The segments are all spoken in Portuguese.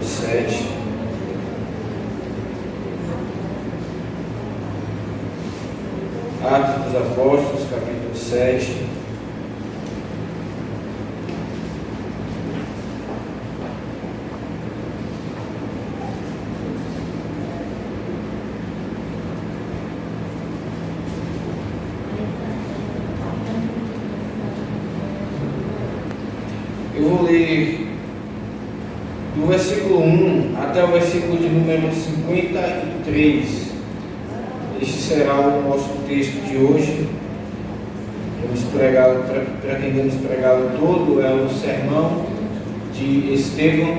7. Atos dos Apóstolos, capítulo 7. Eu vou ler do versículo 1 até o versículo de número 53. Este será o nosso texto de hoje. Pretendemos pregá-lo todo. É o sermão de Estevão.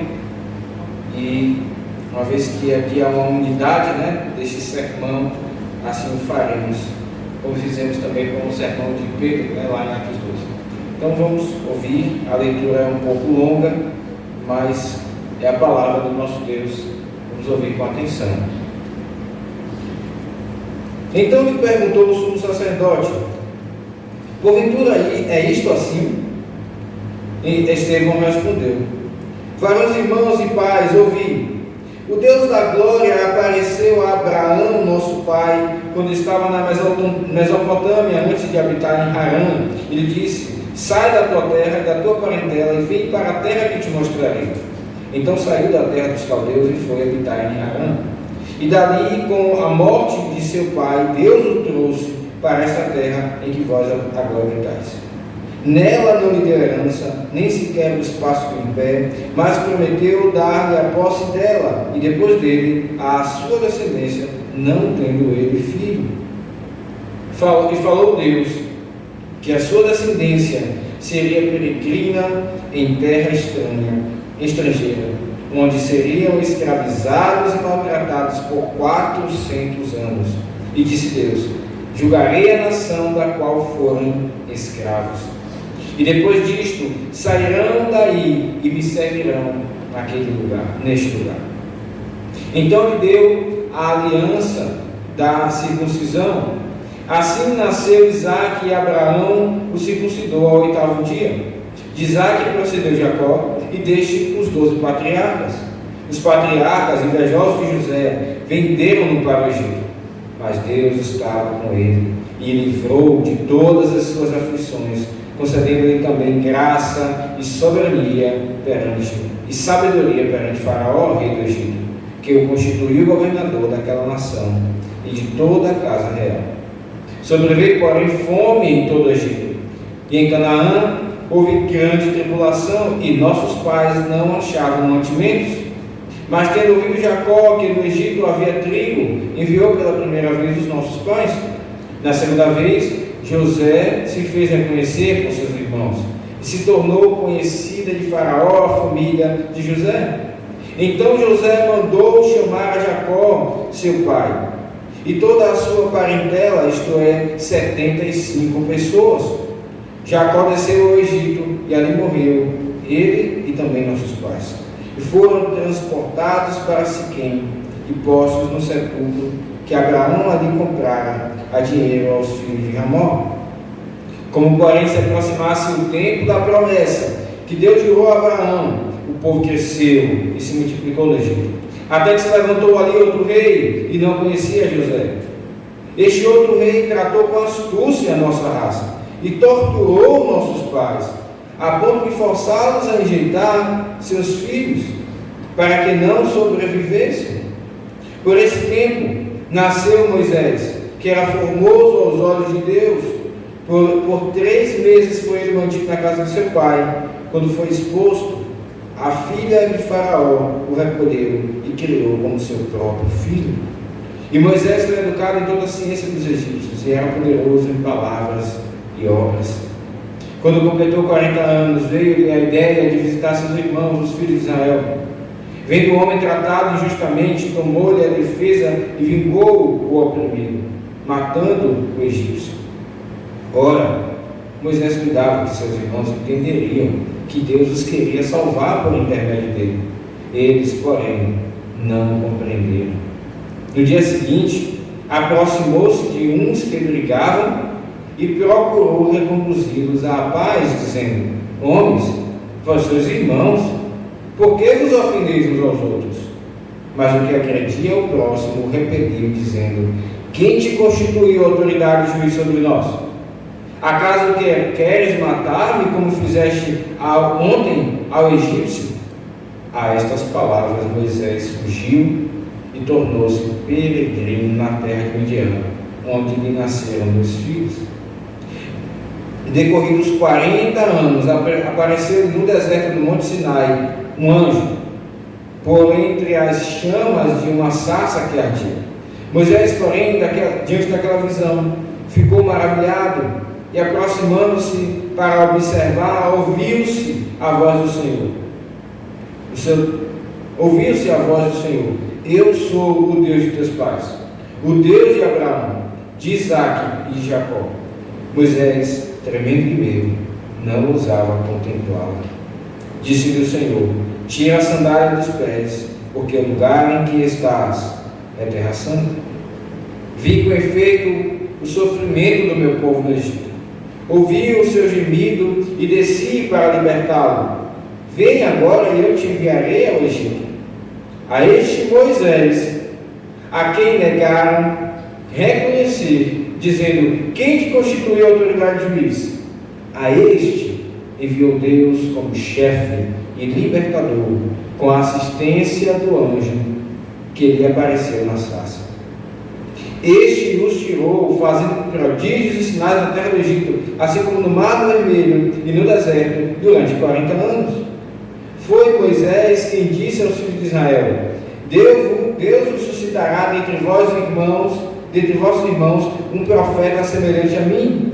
E uma vez que aqui há uma unidade, deste sermão, assim o faremos, como fizemos também com o sermão de Pedro, lá em Atos 2. Então vamos ouvir. A leitura é um pouco longa, mas é a palavra do nosso Deus. Vamos ouvir com atenção. Então lhe perguntou o sumo sacerdote: porventura é isto assim? E Estevão respondeu: varões, irmãos e pais, ouvi. O Deus da glória apareceu a Abraão, nosso pai, quando estava na Mesopotâmia, antes de habitar em Harã. Ele disse: sai da tua terra e da tua parentela e vem para a terra que te mostrarei. Então saiu da terra dos caldeus e foi habitar em Harã. E dali, com a morte de seu pai, Deus o trouxe para esta terra em que vós agora habitais. Nela não lhe deu herança, nem sequer o espaço em pé, mas prometeu dar-lhe a posse dela, e depois dele, a sua descendência, não tendo ele filho. E falou Deus que a sua descendência seria peregrina em terra estrangeira, onde seriam escravizados e maltratados por 400 anos. E disse Deus: julgarei a nação da qual forem escravos. E depois disto sairão daí e me servirão neste lugar. Então lhe deu a aliança da circuncisão. Assim nasceu Isaque, e Abraão o circuncidou ao 8º dia. De Isaque procedeu Jacó, e deste os 12 patriarcas. Os patriarcas, invejosos de José, venderam-no para o Egito. Mas Deus estava com ele, e livrou de todas as suas aflições, concedendo-lhe também graça e sabedoria perante Faraó, rei do Egito, que o constituiu governador daquela nação e de toda a casa real. Sobreveio, porém, fome em todo o Egito, e em Canaã houve grande tribulação, e nossos pais não achavam mantimentos. Mas tendo ouvido Jacó que no Egito havia trigo, enviou pela primeira vez os nossos pais. Na segunda vez, José se fez reconhecer com seus irmãos, e se tornou conhecida de Faraó a família de José. Então José mandou chamar a Jacó, seu pai, e toda a sua parentela, isto é, 75 pessoas. Jacó desceu ao Egito, e ali morreu, ele e também nossos pais. E foram transportados para Siquém, e postos no sepulcro que Abraão ali comprara a dinheiro aos filhos de Ramó. Como, porém, se aproximasse o tempo da promessa que Deus jurou a Abraão, o povo cresceu e se multiplicou no Egito, até que se levantou ali outro rei, e não conhecia José. Este outro rei tratou com astúcia a nossa raça, e torturou nossos pais, a ponto de forçá-los a enjeitar seus filhos, para que não sobrevivessem. Por esse tempo nasceu Moisés, que era formoso aos olhos de Deus. Por 3 meses foi ele mantido na casa de seu pai. Quando foi exposto, a filha de Faraó o recolheu e criou como seu próprio filho. E Moisés foi educado em toda a ciência dos egípcios, e era poderoso em palavras e obras. Quando completou 40 anos, veio-lhe a ideia de visitar seus irmãos, os filhos de Israel. Vendo o homem tratado injustamente, tomou-lhe a defesa e vingou o oprimido, matando o egípcio. Ora, Moisés cuidava que seus irmãos entenderiam que Deus os queria salvar por intermédio dele. Eles, porém, não compreenderam. No dia seguinte, aproximou-se de uns que brigavam e procurou reconduzi-los à paz, dizendo: homens, vós sois irmãos, Por que vos ofendeis uns aos outros? Mas o que agredia ao próximo o repeliu, dizendo: quem te constituiu autoridade e juiz sobre nós? Acaso queres matar-me como fizeste ontem ao egípcio? A estas palavras Moisés fugiu e tornou-se peregrino na terra de Midian, onde lhe nasceram 2 filhos. Decorridos 40 anos, apareceu no deserto do Monte Sinai um anjo, por entre as chamas de uma sarça que ardia. Moisés, porém, diante daquela visão, ficou maravilhado e, aproximando-se para observar, ouviu-se a voz do Senhor. Ouviu-se a voz do Senhor: eu sou o Deus de teus pais, o Deus de Abraão, de Isaque e de Jacó. Moisés, tremendo de medo, não ousava contemplá-la. Disse-lhe o Senhor: tira a sandália dos pés, porque o lugar em que estás é terra santa. Vi com efeito o sofrimento do meu povo no Egito. Ouvi o seu gemido e desci para libertá-lo. Vem agora e eu te enviarei ao Egito. A este Moisés, a quem negaram reconhecer, dizendo: quem te constituiu autoridade de juiz? A este enviou Deus como chefe e libertador, com a assistência do anjo que lhe apareceu na sarça. Este os tirou, fazendo prodígios e sinais na terra do Egito, assim como no Mar Vermelho e no deserto, durante 40 anos. Foi Moisés quem disse aos filhos de Israel: Deus vos suscitará dentre vossos irmãos, um profeta semelhante a mim.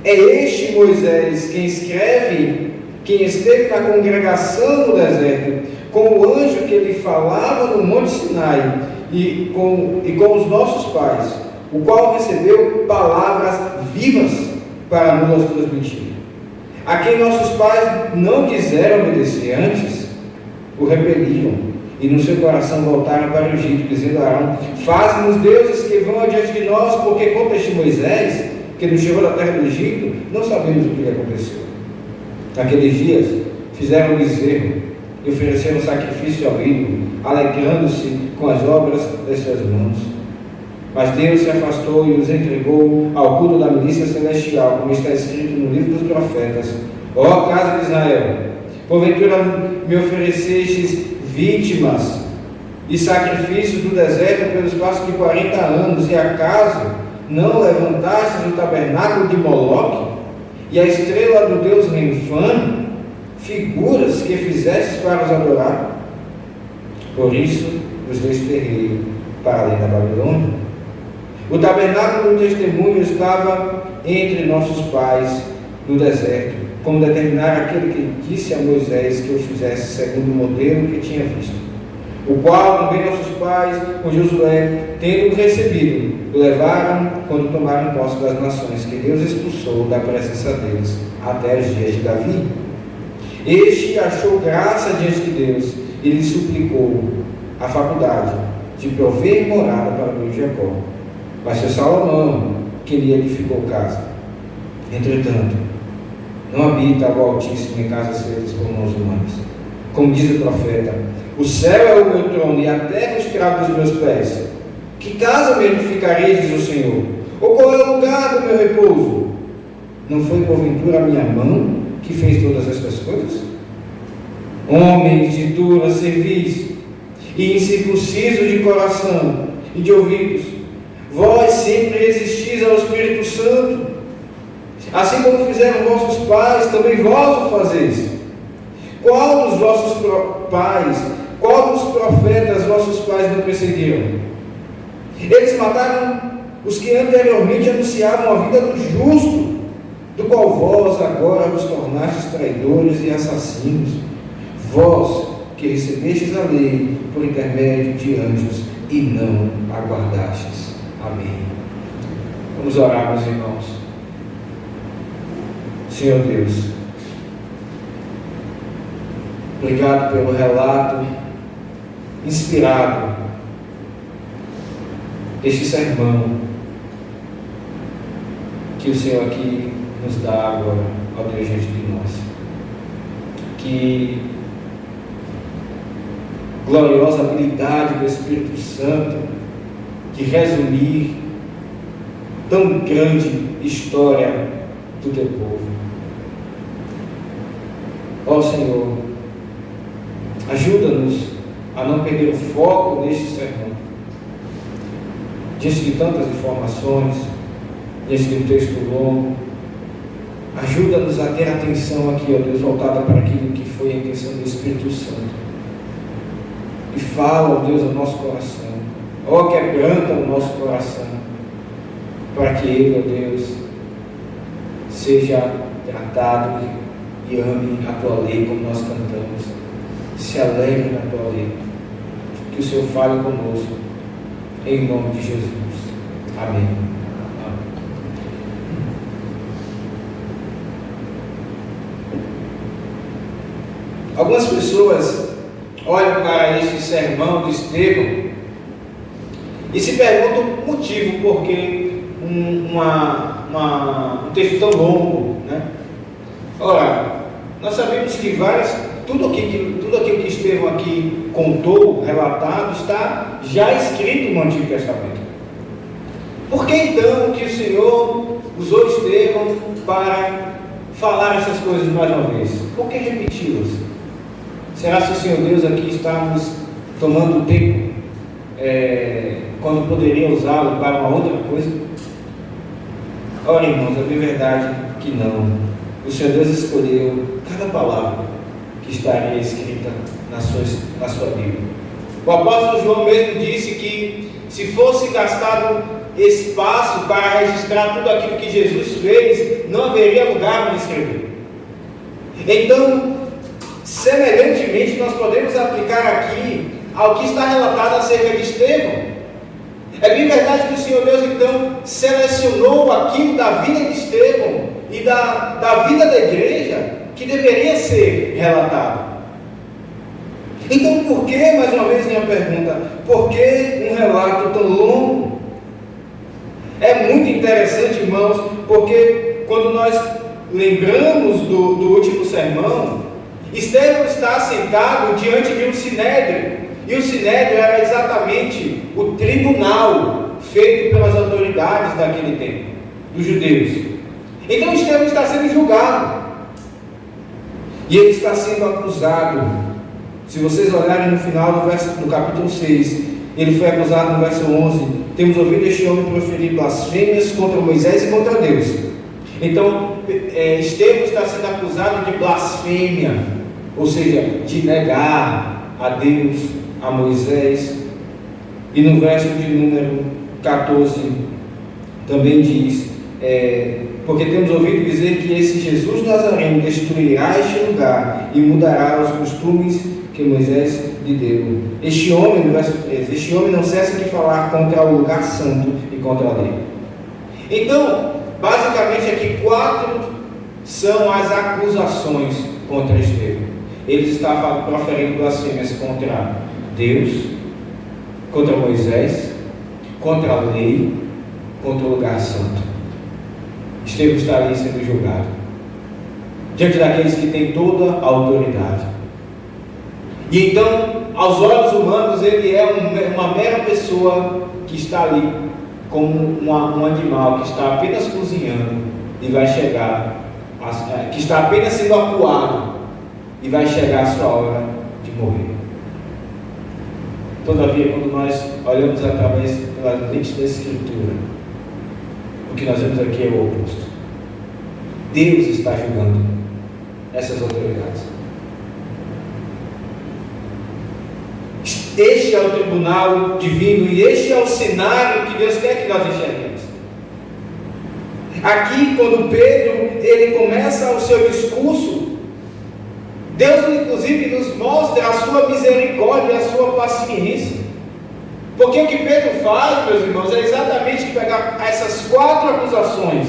É este Moisés quem esteve na congregação no deserto, com o anjo que lhe falava no Monte Sinai, e com os nossos pais, o qual recebeu palavras vivas para nos transmitir. A quem nossos pais não quiseram obedecer antes, o repeliam, e no seu coração voltaram para o Egito, dizendo a Arão: faze-nos deuses que vão adiante de nós, porque contra este Moisés, que nos tirou da terra do Egito, não sabemos o que lhe aconteceu. Naqueles dias, fizeram um bezerro e ofereceram sacrifício ao ídolo, alegrando-se com as obras das suas mãos. Mas Deus se afastou e os entregou ao culto da milícia celestial, como está escrito no livro dos profetas: ó casa de Israel, porventura me oferecestes vítimas e sacrifícios no deserto pelo espaço de 40 anos, e acaso não levantastes o tabernáculo de Moloque e a estrela do Deus Renfã, figuras que fizestes para os adorar? Por isso os desterrei para além da Babilônia. O tabernáculo do testemunho estava entre nossos pais no deserto, como determinara aquele que disse a Moisés que o fizesse segundo o modelo que tinha visto, o qual também nossos pais, com Josué, tendo recebido, o levaram quando tomaram posse das nações que Deus expulsou da presença deles até os dias de Davi. Este achou graça diante de Deus e lhe suplicou a faculdade de prover morada para o filho Jacó. Mas foi Salomão que lhe edificou casa. Entretanto, não habita o Altíssimo em casas feitas por mãos humanas. Como diz o profeta: o céu é o meu trono e a terra o estrado dos meus pés. Que casa me edificarei, diz o Senhor? Ou qual é o lugar do meu repouso? Não foi porventura a minha mão que fez todas estas coisas? Homens de dura cerviz e incircuncisos de coração e de ouvidos, vós sempre resistis ao Espírito Santo, assim como fizeram vossos pais, também vós o fazeis. Qual dos vossos pais, qual dos profetas vossos pais não perseguiram? Eles mataram os que anteriormente anunciavam a vida do justo, do qual vós agora vos tornastes traidores e assassinos, vós que recebestes a lei por intermédio de anjos e não aguardastes. Amém. Vamos orar, meus irmãos. Senhor Deus, obrigado pelo relato inspirado deste sermão que o Senhor aqui nos dá agora, ó Deus, diante de nós. Que gloriosa habilidade do Espírito Santo de resumir tão grande história do teu povo. Ó Senhor, ajuda-nos a não perder o foco neste sermão, diante de tantas informações, diante de um texto longo. Ajuda-nos a ter atenção aqui, ó Deus, voltada para aquilo que foi a intenção do Espírito Santo. E fala, ó Deus, ao nosso coração. Ó, quebranta o nosso coração, para que ele, ó Deus, seja tratado e ame a tua lei, como nós cantamos. Se alegre na tua lei. Que o Senhor fale conosco, em nome de Jesus. Amém. Algumas pessoas olham para este sermão de Estevão e se perguntam o motivo por que um texto tão longo, né? Ora, nós sabemos que tudo aquilo que Estevão aqui contou, relatado, está já escrito no Antigo Testamento. Por que então que o Senhor usou Estevão para falar essas coisas mais uma vez? Por que repeti-las? Será que o Senhor Deus aqui está nos tomando tempo quando poderia usá-lo para uma outra coisa? Ora, irmãos, é bem verdade que não. O Senhor Deus escolheu cada palavra que estaria escrita na sua Bíblia. O apóstolo João mesmo disse que se fosse gastado espaço para registrar tudo aquilo que Jesus fez, não haveria lugar para escrever. Então, semelhantemente, nós podemos aplicar aqui ao que está relatado acerca de Estevão. É bem verdade que o Senhor Deus, então, selecionou aquilo da vida de Estevão e da vida da igreja que deveria ser relatado. Então, por que, mais uma vez minha pergunta, por que um relato tão longo? É muito interessante, irmãos, porque quando nós lembramos do último sermão, Estevão está sentado diante de um sinédrio, e o sinédrio era exatamente o tribunal feito pelas autoridades daquele tempo, dos judeus. Então Estevão está sendo julgado, e ele está sendo acusado. Se vocês olharem no final do capítulo 6, ele foi acusado no verso 11: temos ouvido este homem proferir blasfêmias contra Moisés e contra Deus. Então Estevão está sendo acusado de blasfêmia, ou seja, de negar a Deus, a Moisés. E no verso de número 14 também diz: porque temos ouvido dizer que esse Jesus Nazareno destruirá este lugar e mudará os costumes que Moisés lhe deu. Este homem, no verso 13, este homem não cessa de falar contra o lugar santo e contra a lei. Então, basicamente aqui 4 são as acusações contra Estevão. Ele está proferindo blasfêmias contra Deus, contra Moisés, contra a lei, contra o lugar santo. Estevão está ali sendo julgado diante daqueles que têm toda a autoridade. E então, aos olhos humanos, ele é uma mera pessoa que está ali como um animal que está apenas cozinhando e vai chegar, que está apenas sendo acuado e vai chegar a sua hora de morrer. Todavia, quando nós olhamos através pela lente da Escritura, o que nós vemos aqui é o oposto. Deus está julgando essas autoridades. Este é o tribunal divino e este é o cenário que Deus quer que nós enxerguemos. Aqui, quando Pedro ele começa o seu discurso, Deus inclusive nos mostra a sua misericórdia e a sua paciência. Porque o que Pedro faz, meus irmãos, é exatamente pegar essas 4 acusações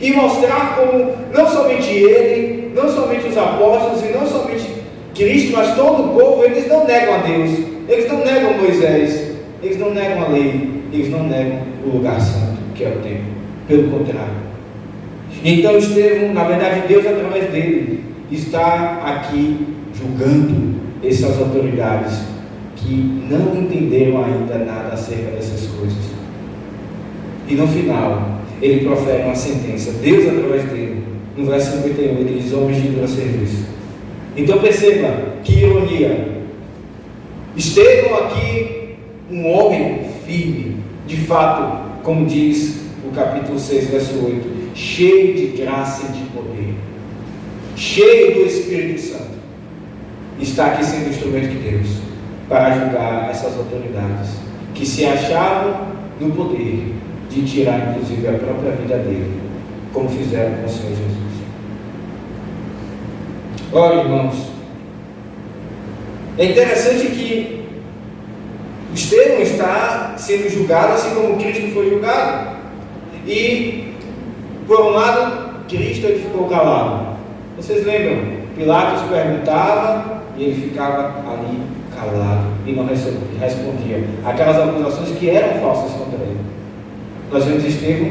e mostrar como não somente ele, não somente os apóstolos e não somente Cristo, mas todo o povo, eles não negam a Deus, eles não negam Moisés, eles não negam a lei, eles não negam o lugar santo, que é o templo. Pelo contrário. Então Estevão, na verdade Deus através dele, está aqui julgando essas autoridades que não entenderam ainda nada acerca dessas coisas. E no final, ele profere uma sentença, Deus através dele. No verso 51, ele diz: homens de dura serviço. Então perceba que ironia. Estevão aqui, um homem firme, de fato, como diz o capítulo 6, verso 8, cheio de graça e de poder, cheio do Espírito Santo, está aqui sendo instrumento de Deus para julgar essas autoridades que se achavam no poder de tirar inclusive a própria vida dele, como fizeram com o Senhor Jesus. Ora, irmãos, é interessante que Estevão está sendo julgado assim como Cristo foi julgado. E, por um lado, Cristo ele ficou calado. Vocês lembram? Pilatos perguntava e ele ficava ali calado e não respondia aquelas acusações que eram falsas contra ele. Nós vemos Estevão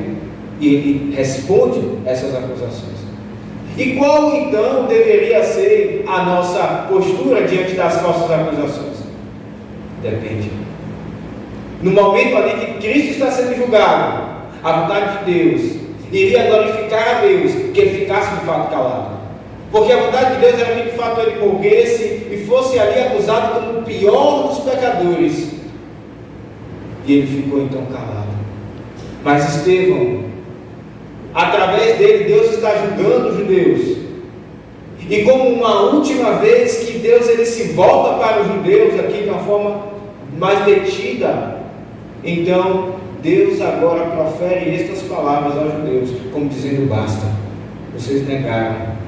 e ele responde essas acusações. E qual então deveria ser a nossa postura diante das falsas acusações? Depende. No momento ali que Cristo está sendo julgado, a vontade de Deus iria glorificar a Deus que ele ficasse de fato calado. Porque a vontade de Deus era que de fato ele morresse e fosse ali acusado como o pior dos pecadores. E ele ficou então calado. Mas Estevão, através dele, Deus está julgando os judeus. E como uma última vez que Deus ele se volta para os judeus aqui de uma forma mais detida, então Deus agora profere estas palavras aos judeus, como dizendo: basta, vocês negaram.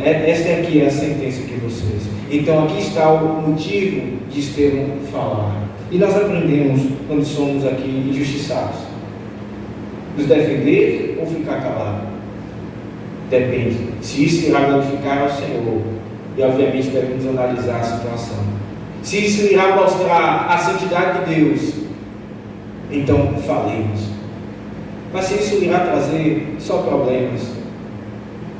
Esta aqui é a sentença de vocês. Então aqui está o motivo de Estevão falar. E nós aprendemos quando somos aqui injustiçados: nos defender ou ficar calado? Depende. Se isso irá glorificar ao Senhor, e obviamente devemos analisar a situação. Se isso irá mostrar a santidade de Deus, então falemos. Mas se isso irá trazer só problemas,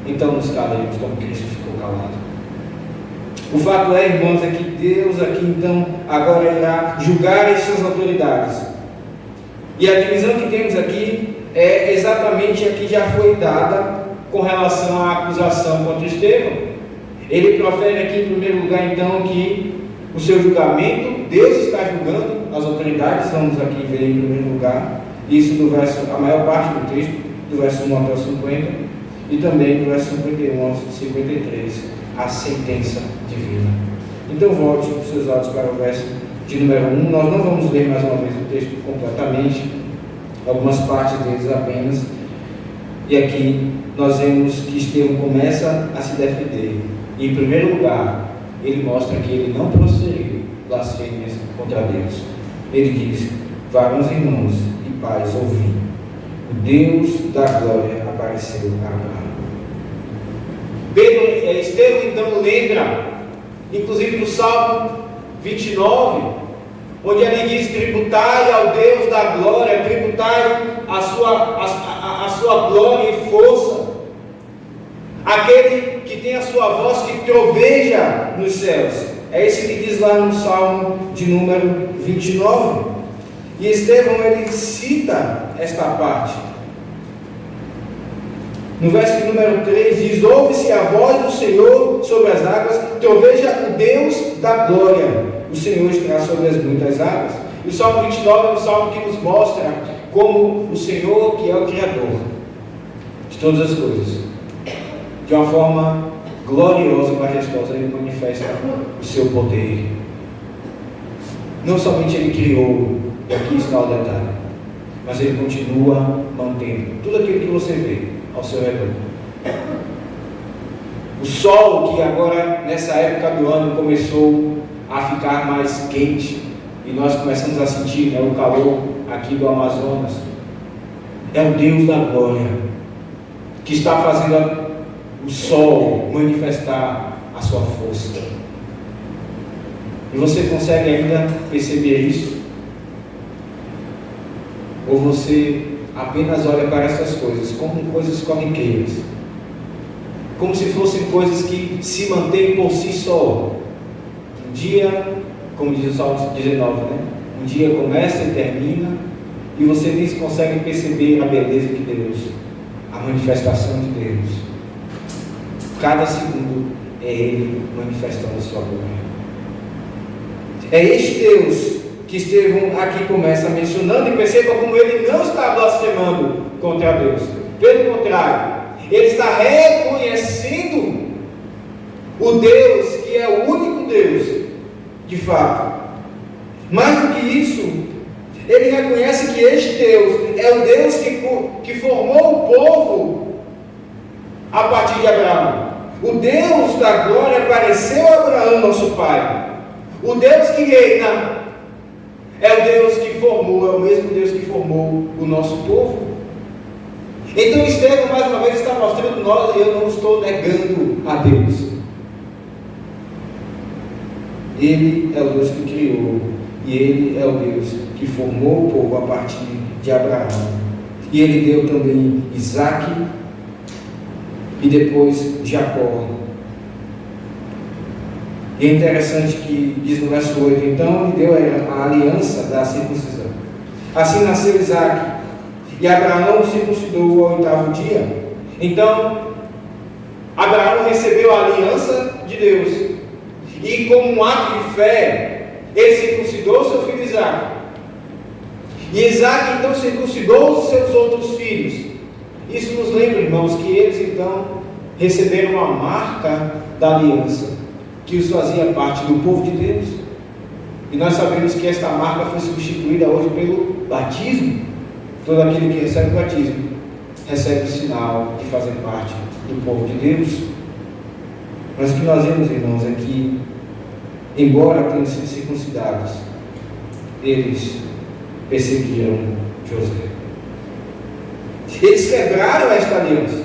então nos calaremos como Cristo ficou calado. O fato é, irmãos, é que Deus aqui então agora irá julgar essas autoridades. E a divisão que temos aqui é exatamente a que já foi dada com relação à acusação contra Estevão. Ele profere aqui em primeiro lugar então que o seu julgamento, Deus está julgando as autoridades. Vamos aqui ver em primeiro lugar isso do verso, a maior parte do texto, do verso 1 até o 50, e também do verso 51 ao 53, a sentença divina. Então volte os seus olhos para o verso de número 1. Nós não vamos ler mais uma vez o texto completamente, algumas partes deles apenas. E aqui nós vemos que Estevão começa a se defender. E, em primeiro lugar, ele mostra que ele não proferiu blasfêmias contra Deus. Ele diz: varões irmãos e pais, ouvi, o Deus da glória apareceu a Abraão. Estevão então lembra, inclusive do Salmo 29, onde ele diz: tributai ao Deus da glória, tributai a sua glória e força, aquele que tem a sua voz que troveja nos céus. É isso que diz lá no Salmo de número 29. E Estevão ele cita esta parte. No verso de número 3 diz: ouve-se a voz do Senhor sobre as águas, troveja o Deus da glória, o Senhor está sobre as muitas águas. E o Salmo 29 é um salmo que nos mostra como o Senhor, que é o Criador de todas as coisas, de uma forma gloriosa e majestosa, ele manifesta o seu poder. Não somente ele criou, e aqui está o detalhe, mas ele continua mantendo tudo aquilo que você vê ao seu redor. O sol, que agora nessa época do ano começou a ficar mais quente, e nós começamos a sentir o calor aqui do Amazonas, é o Deus da glória que está fazendo o sol manifestar a sua força. E você consegue ainda perceber isso? Ou você apenas olha para essas coisas como coisas corriqueiras, como se fossem coisas que se mantêm por si só? Um dia como diz o Salmo 19, né? Um dia começa e termina, e você nem consegue perceber a beleza de Deus, a manifestação de Deus. Cada segundo é Ele manifestando a sua glória. É este Deus que Estevão aqui começa mencionando, e perceba como ele não está blasfemando contra Deus. Pelo contrário, ele está reconhecendo o Deus que é o único Deus, de fato. Mais do que isso, ele reconhece que este Deus é o Deus que formou o povo a partir de Abraão. O Deus da glória apareceu a Abraão, nosso pai. O Deus que reina é o Deus que formou, é o mesmo Deus que formou o nosso povo. Então Estevão mais uma vez está mostrando nós, eu não estou negando a Deus. Ele é o Deus que criou, e Ele é o Deus que formou o povo a partir de Abraão. E Ele deu também Isaque e depois Jacó. E é interessante que diz no verso 8: então Ele deu a aliança da circuncisão. Assim nasceu Isaque, e Abraão circuncidou ao 8º dia. Então Abraão recebeu a aliança de Deus, e como um ato de fé, ele circuncidou seu filho Isaque. E Isaque então circuncidou os seus outros filhos. Isso nos lembra, irmãos, que eles então receberam a marca da aliança, que os fazia parte do povo de Deus. E nós sabemos que esta marca foi substituída hoje pelo batismo. Todo aquele que recebe o batismo recebe o sinal de fazer parte do povo de Deus. Mas o que nós vemos, irmãos, é que, embora tenham sido circuncidados, eles perseguiram José. Eles quebraram esta aliança.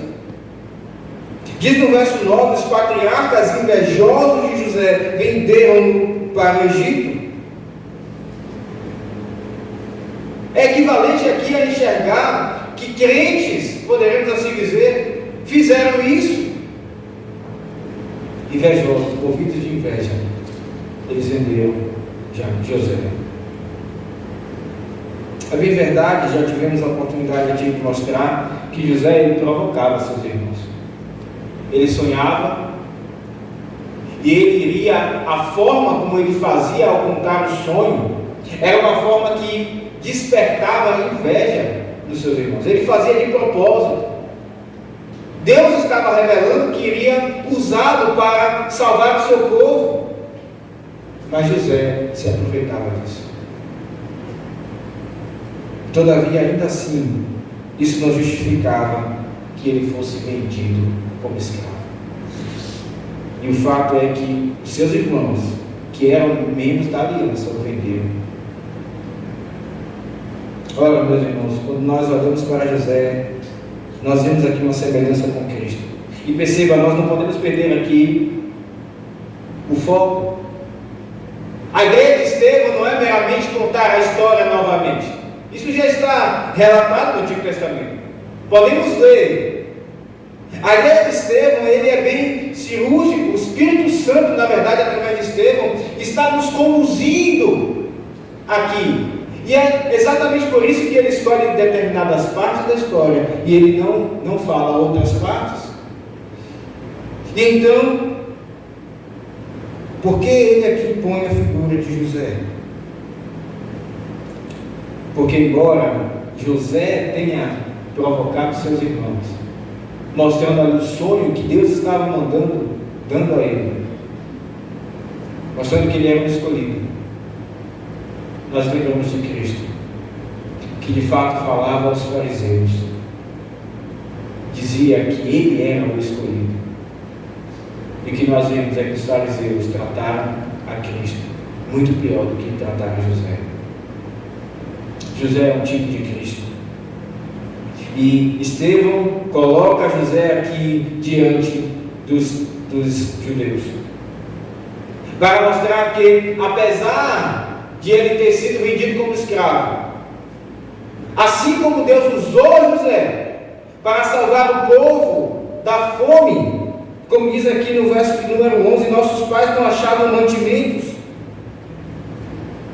Diz no verso 9: os patriarcas invejosos de José venderam-no para o Egito. É equivalente aqui a enxergar que crentes, poderemos assim dizer, fizeram isso. Invejosos, movidos de inveja, eles venderam José. É bem verdade, já tivemos a oportunidade de mostrar que José ele provocava seus irmãos. Ele sonhava, e ele iria, a forma como ele fazia ao contar o sonho, era uma forma que despertava inveja dos seus irmãos. Ele fazia de propósito. Deus estava revelando que iria usá-lo para salvar o seu povo, mas José se aproveitava disso. Todavia, ainda assim, isso não justificava que ele fosse vendido como escravo. E o fato é que os seus irmãos, que eram membros da aliança, o venderam. Ora, meus irmãos, quando nós olhamos para José, nós vemos aqui uma semelhança com Cristo. E perceba, nós não podemos perder aqui o foco. A ideia de Estevão não é meramente contar a história novamente. Isso já está relatado no Antigo Testamento. Podemos ler. A ideia de Estevão, ele é bem cirúrgico. O Espírito Santo, na verdade, através de Estevão, está nos conduzindo aqui. E é exatamente por isso que ele escolhe determinadas partes da história e ele não fala outras partes. Então, por que ele aqui põe a figura de José? Porque embora José tenha provocado seus irmãos, mostrando ali o sonho que Deus estava dando a ele, mostrando que ele era um escolhido, nós lembramos de Cristo, que de fato falava aos fariseus, dizia que ele era o escolhido, e que nós vemos é que os fariseus trataram a Cristo muito pior do que trataram José. José é um tipo de Cristo, e Estevão coloca José aqui diante dos judeus, para mostrar que, apesar de ele ter sido vendido como escravo, assim como Deus usou José para salvar o povo da fome, como diz aqui no verso número 11, nossos pais não achavam mantimentos,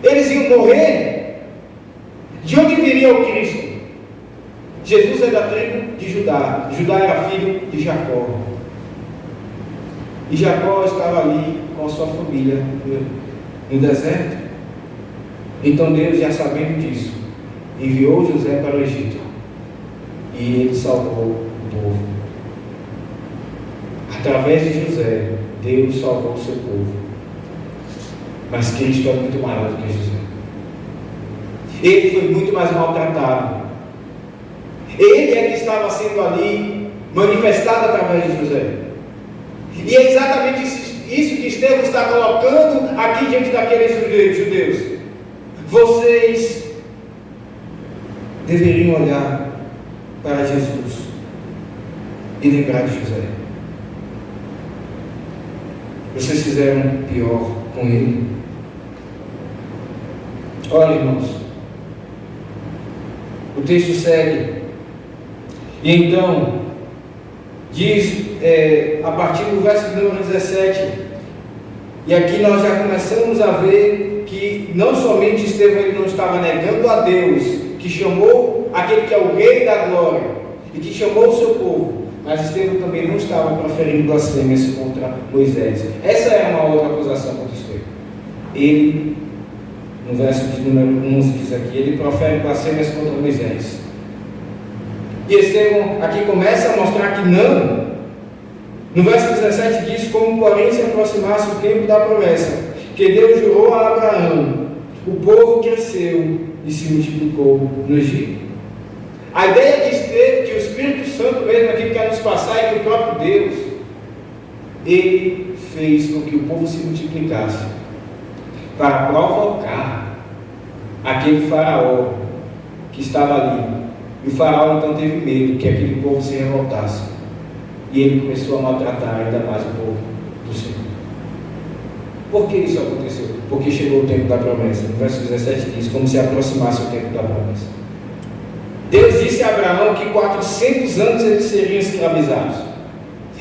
Eles iam morrer. De onde viria o Cristo? Jesus é da tribo de Judá. Judá era filho de Jacó. E Jacó estava ali com a sua família no deserto. Então Deus, já sabendo disso, enviou José para o Egito. E ele salvou o povo. Através de José, Deus salvou o seu povo. Mas Cristo é muito maior do que José. Ele foi muito mais maltratado. Ele é que estava sendo ali manifestado através de José. E é exatamente isso que Estevão está colocando aqui diante daqueles judeus. Vocês deveriam olhar para Jesus e lembrar de José. Vocês fizeram pior com ele. Olha, irmãos, o texto segue. E então, diz, a partir do verso número 17, e aqui nós já começamos a ver que não somente Estevão ele não estava negando a Deus, que chamou aquele que é o Rei da Glória, e que chamou o seu povo, mas Estevão também não estava proferindo blasfêmias contra Moisés. Essa é uma outra acusação contra Estevão. Ele, no verso de número 11 diz aqui, ele profere blasfêmias contra Moisés. E Estevão aqui começa a mostrar que não. No verso 17 diz: como porém se aproximasse o tempo da promessa, que Deus jurou a Abraão, o povo cresceu e se multiplicou no Egito. A ideia de Estevão, que o Espírito Santo mesmo aqui quer nos passar, é que o próprio Deus, ele fez com que o povo se multiplicasse, para provocar aquele faraó que estava ali. E o faraó então teve medo que aquele povo se revoltasse. E ele começou a maltratar ainda mais o povo do Senhor. Por que isso aconteceu? Porque chegou o tempo da promessa. No verso 17 diz: como se aproximasse o tempo da promessa. Deus disse a Abraão que 400 anos eles seriam escravizados.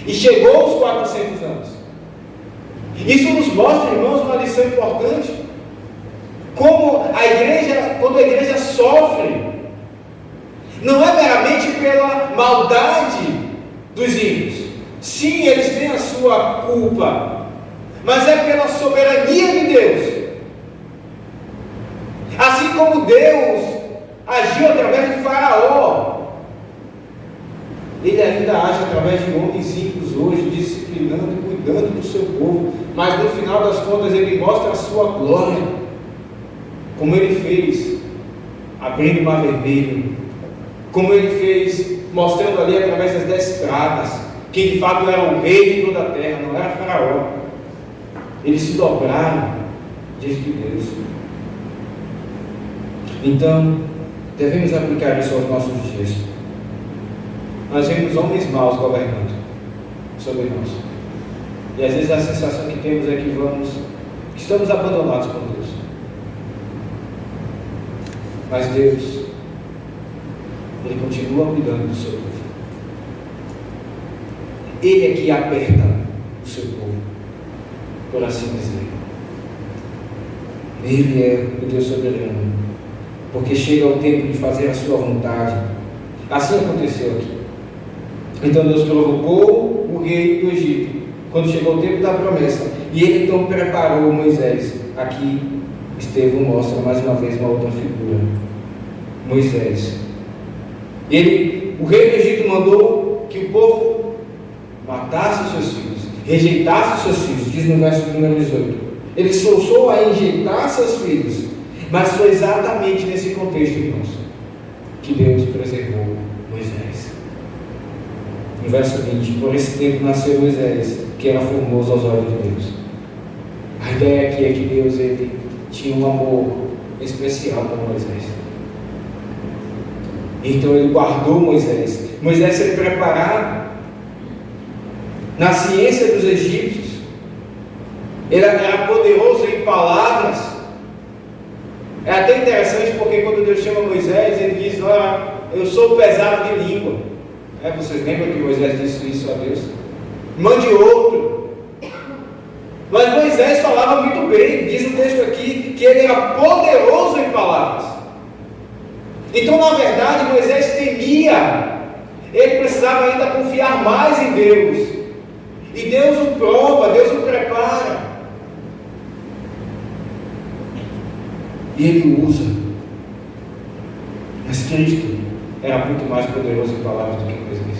E chegou os 400 anos. Isso nos mostra, irmãos, uma lição importante. Como a igreja, quando a igreja sofre, não é meramente pela maldade dos ímpios. Sim, eles têm a sua culpa, mas é pela soberania de Deus. Assim como Deus agiu através de Faraó, Ele ainda age através de homens ímpios hoje, disciplinando e cuidando do seu povo. Mas no final das contas Ele mostra a sua glória, como Ele fez abrindo o Mar Vermelho, como Ele fez mostrando ali através das 10 pragas, que de fato era o rei de toda a terra, não era Faraó. Eles se dobraram diante de Deus. Então, devemos aplicar isso aos nossos dias. Nós vemos homens maus governando sobre nós. E às vezes a sensação que temos é que estamos abandonados por Deus. Mas Deus, Ele continua cuidando do seu povo. Ele é que aperta o seu povo, por assim dizer. Ele é o Deus soberano, porque chega o tempo de fazer a sua vontade. Assim aconteceu aqui. Então Deus provocou o rei do Egito, quando chegou o tempo da promessa, e ele então preparou Moisés. Aqui Estevão mostra mais uma vez uma outra figura, Moisés. O rei do Egito mandou que o povo matasse os seus filhos, rejeitasse os seus filhos, diz no verso número 18. Ele esforçou a enjeitar seus filhos, mas foi exatamente nesse contexto, irmãos, que Deus preservou Moisés. No verso 20, por esse tempo nasceu Moisés, que era formoso aos olhos de Deus. A ideia aqui é que Deus ele tinha um amor especial por Moisés. Então ele guardou Moisés. Moisés foi preparado na ciência dos egípcios. Ele era poderoso em palavras. É até interessante porque quando Deus chama Moisés, ele diz: olha, eu sou pesado de língua. Vocês lembram que Moisés disse isso a Deus? Mande outro. Mas Moisés falava muito bem, diz o texto aqui, que ele era poderoso em palavras. Então, na verdade, Moisés temia, ele precisava ainda confiar mais em Deus. E Deus o prova, Deus o prepara. E ele o usa. Mas Cristo era muito mais poderoso em palavras do que Moisés.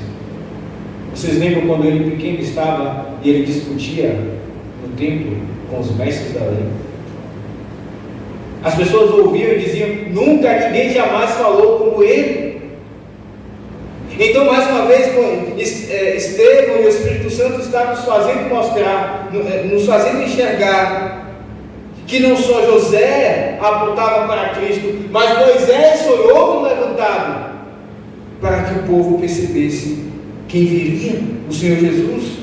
Vocês lembram quando ele pequeno estava e ele discutia no templo com os mestres da lei? As pessoas ouviam e diziam: nunca ninguém jamais falou como ele. Então, mais uma vez, Estevão e o Espírito Santo está nos fazendo mostrar, nos fazendo enxergar que não só José apontava para Cristo, mas Moisés foi outro levantado para que o povo percebesse quem viria, o Senhor Jesus.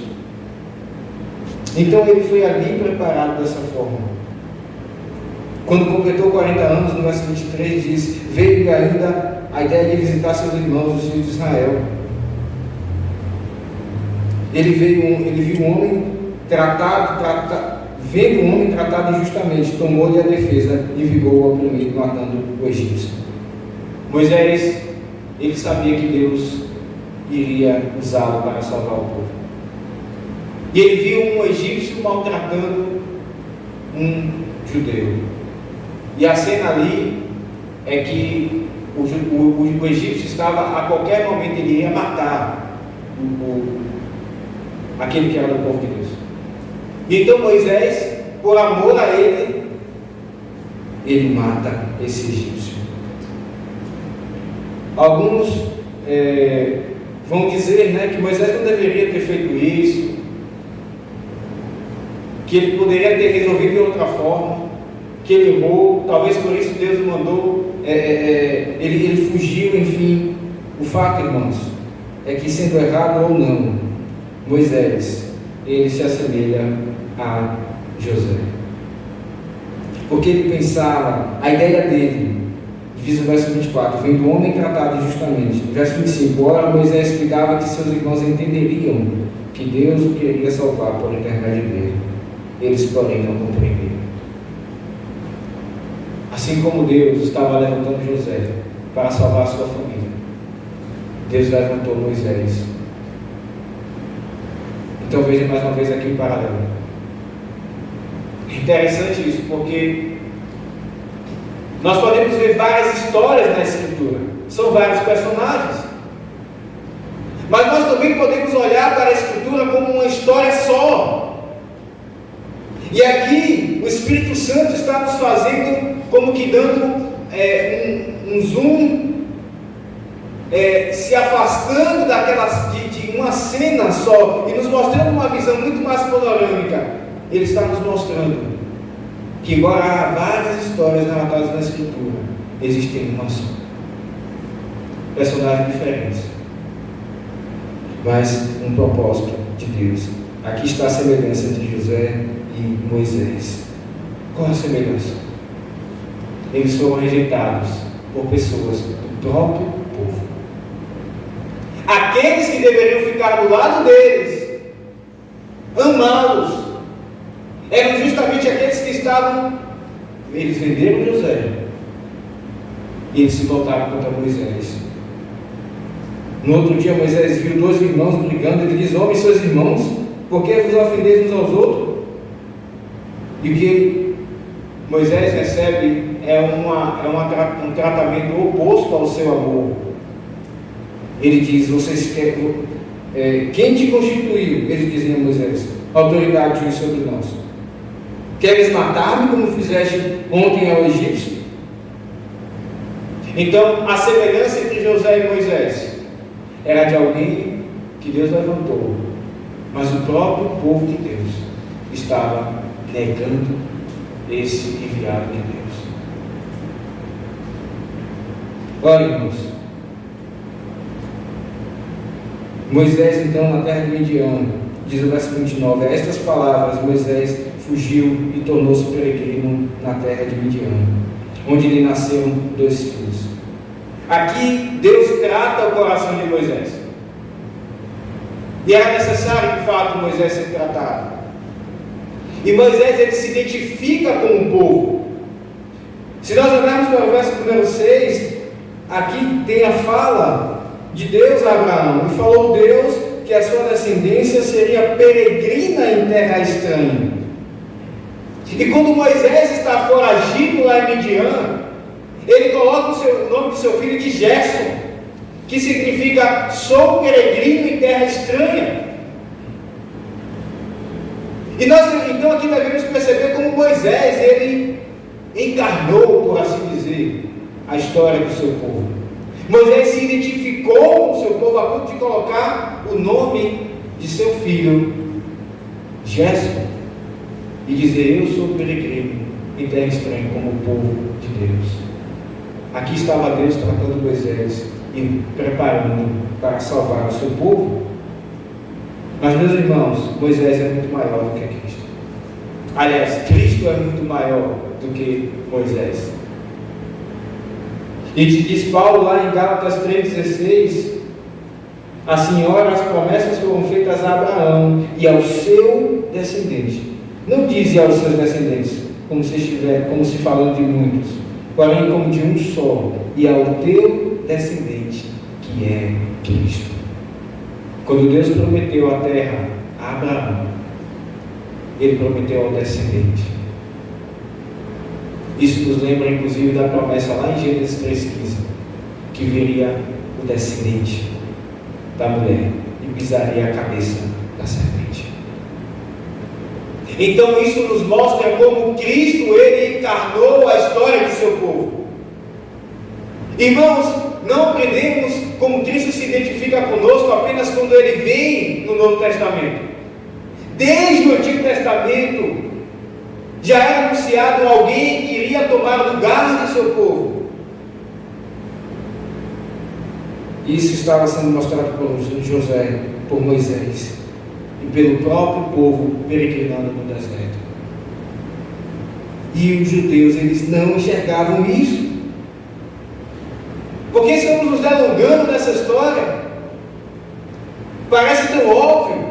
Então ele foi ali preparado dessa forma. Quando completou 40 anos, no verso 23 diz: veio ainda a ideia de visitar seus irmãos, os filhos de Israel. Ele viu um homem vendo um homem tratado injustamente, tomou-lhe a defesa e vingou o oprimido, matando o egípcio. Moisés, ele sabia que Deus iria usá-lo para salvar o povo. E ele viu um egípcio maltratando um judeu. E a cena ali é que o egípcio estava, a qualquer momento, ele iria matar aquele que era do povo de Deus. E então Moisés, por amor a ele mata esse egípcio. Alguns vão dizer, que Moisés não deveria ter feito isso, que ele poderia ter resolvido de outra forma, que ele errou, talvez por isso Deus o mandou, ele fugiu, enfim. O fato, irmãos, é que, sendo errado ou não, Moisés, ele se assemelha a José, porque ele pensava, a ideia dele, diz o verso 24, vem do homem tratado injustamente. Verso 25, ora Moisés explicava que seus irmãos entenderiam que Deus o queria salvar por intermédio dele, eles porém não compreenderam. Assim como Deus estava levantando José para salvar a sua família, Deus levantou Moisés. Então veja mais uma vez aqui o paralelo. É interessante isso, porque nós podemos ver várias histórias na Escritura, são vários personagens, mas nós também podemos olhar para a Escritura como uma história só. E aqui o Espírito Santo está nos fazendo, como que dando um zoom, se afastando de uma cena só e nos mostrando uma visão muito mais panorâmica. Ele está nos mostrando que, embora há várias histórias relatadas na Escritura, existem uma só. Personagens diferentes, mas um propósito de Deus. Aqui está a semelhança entre José e Moisés. Qual a semelhança? Eles foram rejeitados por pessoas do próprio povo. Aqueles que deveriam ficar do lado deles, amá-los, eram justamente aqueles que estavam, eles venderam José, e eles se voltaram contra Moisés. No outro dia Moisés viu dois irmãos brigando, ele diz: homens, seus irmãos, por que vos ofendeis uns aos outros? E o que Moisés recebe é um tratamento oposto ao seu amor. Ele diz: vocês querem, quem te constituiu? Eles diziam a Moisés: autoridade juiz sobre nós. Queres matar-me como fizeste ontem ao egípcio? Então, a semelhança entre José e Moisés era de alguém que Deus levantou, mas o próprio povo de Deus estava negando esse enviado de Deus. Olha, irmãos, Moisés, então, na terra de Midian, diz o verso 29, a estas palavras Moisés fugiu e tornou-se peregrino na terra de Midian, onde lhe nasceram 2 filhos. Aqui Deus trata o coração de Moisés, e era necessário de fato Moisés ser tratado. E Moisés, ele se identifica com o povo. Se nós olharmos para o verso número 6, aqui tem a fala de Deus a Abraão. E falou Deus que a sua descendência seria peregrina em terra estranha. E quando Moisés está foragido lá em Midian, ele coloca o nome do seu filho de Gerson, que significa sou peregrino em terra estranha. E nós então aqui devemos perceber como Moisés, ele encarnou, por assim dizer, a história do seu povo. Moisés se identificou com o seu povo a ponto de colocar o nome de seu filho, Gerson, e dizer: eu sou peregrino em terra estranha como o povo de Deus. Aqui estava Deus tratando Moisés e preparando para salvar o seu povo. Mas, meus irmãos, Moisés é muito maior do que Cristo. Aliás, Cristo é muito maior do que Moisés. E diz Paulo lá em Gálatas 3,16: assim, ora, as promessas foram feitas a Abraão e ao seu descendente. Não diz aos seus descendentes, como se falando de muitos, porém como de um só, e ao teu descendente, que é Cristo. Quando Deus prometeu a terra a Abraão, Ele prometeu ao descendente. Isso nos lembra inclusive da promessa lá em Gênesis 3,15, que viria o descendente da mulher e pisaria a cabeça da serpente. Então isso nos mostra como Cristo, Ele encarnou a história de seu povo. Irmãos, não aprendemos como Cristo se identifica conosco apenas quando Ele vem no Novo Testamento. Desde o Antigo Testamento já era anunciado alguém que iria tomar o lugar de seu povo. Isso estava sendo mostrado por José, por Moisés e pelo próprio povo peregrinando no deserto. E os judeus, eles não enxergavam isso. Por que estamos nos delongando nessa história? Parece tão óbvio.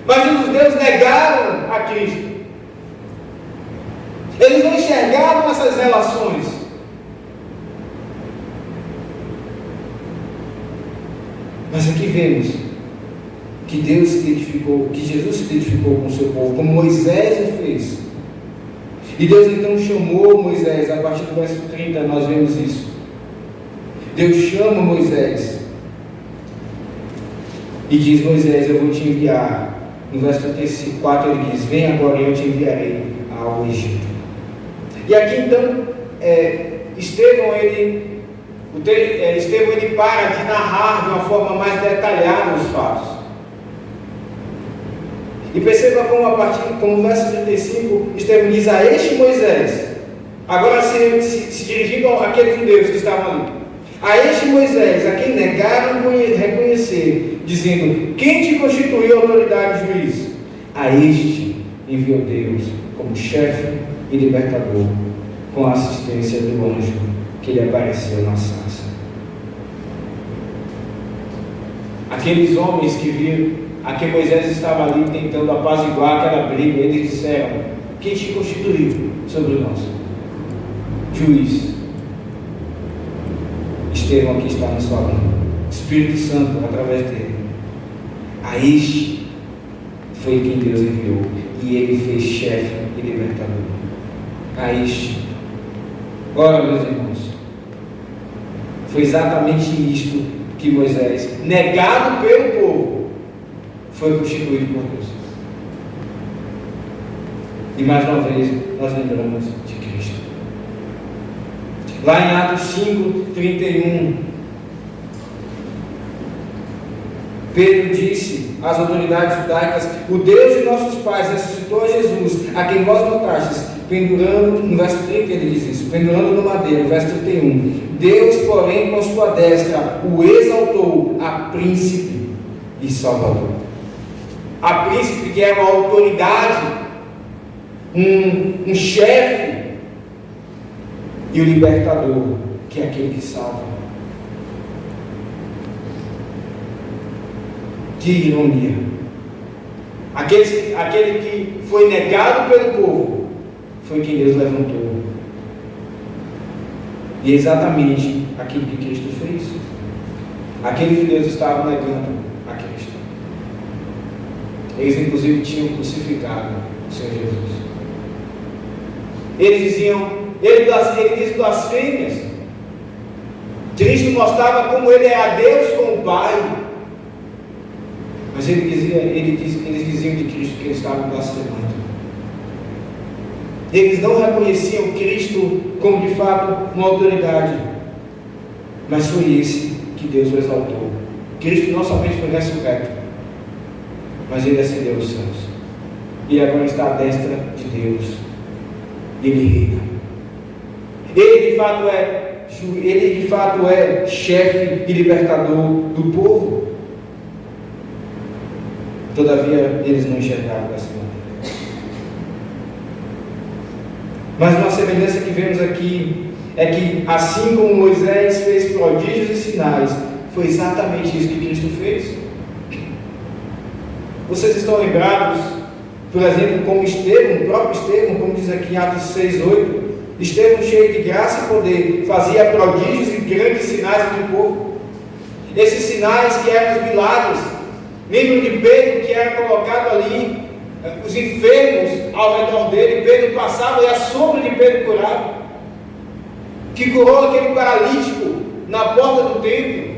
Mas os judeus negaram a Cristo. Eles não enxergavam essas relações. Mas aqui vemos que Deus se identificou, que Jesus se identificou com o seu povo, como Moisés o fez. E Deus então chamou Moisés, a partir do verso 30 nós vemos isso. Deus chama Moisés e diz: Moisés, eu vou te enviar. No verso 34 ele diz: vem agora e eu te enviarei ao Egito. E aqui então Estevão ele para de narrar de uma forma mais detalhada os fatos. E perceba como o verso 35 Estevão diz: a este Moisés, agora se dirigindo àqueles judeus que estavam ali, a este Moisés, a quem negaram reconhecer, dizendo: quem te constituiu autoridade e juiz? A este enviou Deus como chefe e libertador, com a assistência do anjo que lhe apareceu na sarça. Aqueles homens que viram a que Moisés estava ali tentando apaziguar aquela briga, eles disseram: quem te constituiu sobre nós? Juiz. Estevão aqui está nos falando, Espírito Santo através dele. A este foi quem Deus enviou, e ele fez chefe e libertador. A este. Ora, meus irmãos, foi exatamente isto que Moisés, negado pelo povo, foi constituído por Deus. E mais uma vez nós lembramos de Cristo. Lá em Atos 5:31, Pedro disse às autoridades judaicas: o Deus de nossos pais ressuscitou a Jesus, a quem vós matastes, pendurando, no verso 30 ele diz isso, pendurando no madeiro, verso 31. Deus, porém, com sua destra, o exaltou a príncipe e salvador. A príncipe, que era uma autoridade, um chefe, e o libertador, que é aquele que salva. Que ironia! Aquele que foi negado pelo povo, foi quem Deus levantou. E é exatamente aquilo que Cristo fez. Aqueles judeus estavam negando a Cristo. Eles inclusive tinham crucificado o Senhor Jesus. Eles diziam, ele diz blasfêmias. Cristo mostrava como ele era Deus com o Pai. Mas eles diziam de Cristo que eles estavam blasfemando. Eles não reconheciam Cristo como de fato uma autoridade. Mas foi esse que Deus o exaltou. Cristo não somente foi ressurreto, mas ele ascendeu aos céus. E agora está à destra de Deus. Ele reina. Ele de fato é chefe e libertador do povo. Todavia, eles não enxergavam dessa maneira. Mas uma semelhança que vemos aqui é que, assim como Moisés fez prodígios e sinais, foi exatamente isso que Cristo fez. Vocês estão lembrados, por exemplo, como Estevão, o próprio Estevão, como diz aqui em Atos 6:8, Estevão, cheio de graça e poder, fazia prodígios e grandes sinais entre o povo. Esses sinais que eram os milagres. Lembro de Pedro, que era colocado ali, os enfermos ao redor dele. Pedro passava e a sombra de Pedro curava, que curou aquele paralítico na porta do templo,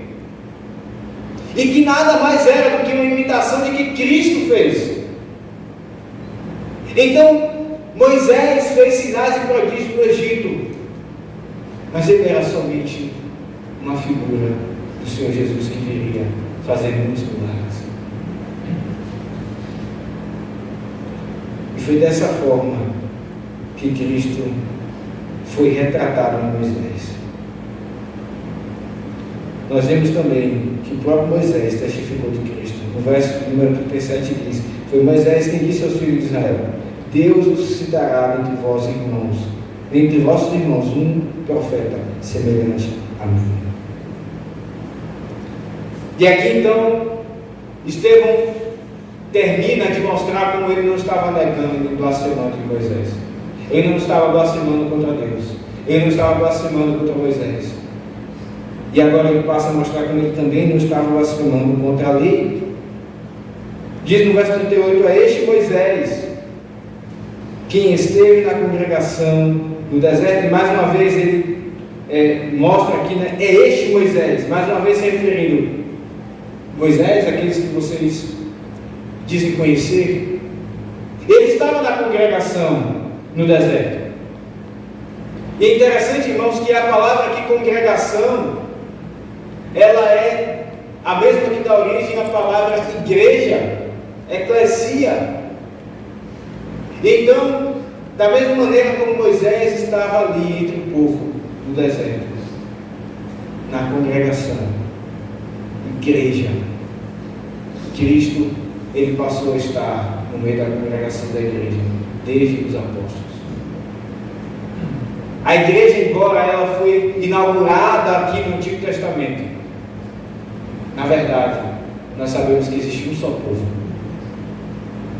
e que nada mais era do que uma imitação de que Cristo fez. Então Moisés fez sinais e prodígios no Egito, mas ele era somente uma figura do Senhor Jesus que viria fazer muitos milagres. E foi dessa forma que Cristo foi retratado em Moisés. Nós vemos também que o próprio Moisés testificou de Cristo. No verso número 37 diz: foi Moisés quem disse aos filhos de Israel: Deus os suscitará entre vós irmãos, entre vossos irmãos, um profeta semelhante a mim. E aqui então Estevão termina de mostrar como ele não estava negando e blasfemando de Moisés. Ele não estava blasfemando contra Deus. Ele não estava blasfemando contra Moisés. E agora ele passa a mostrar como ele também não estava blasfemando contra a lei. Diz no verso 38: é este Moisés quem esteve na congregação no deserto. E mais uma vez ele mostra aqui, né? É este Moisés, mais uma vez se referindo Moisés, aqueles que vocês dizem conhecer. Ele estava na congregação no deserto. E é interessante, irmãos, que a palavra aqui congregação, ela é a mesma que dá origem à palavra igreja, eclesia. Então, da mesma maneira como Moisés estava ali entre o povo do deserto, na congregação, igreja, Cristo, ele passou a estar no meio da congregação da igreja, desde os apóstolos. A igreja, embora ela foi inaugurada aqui no Antigo Testamento, na verdade, nós sabemos que existia um só povo.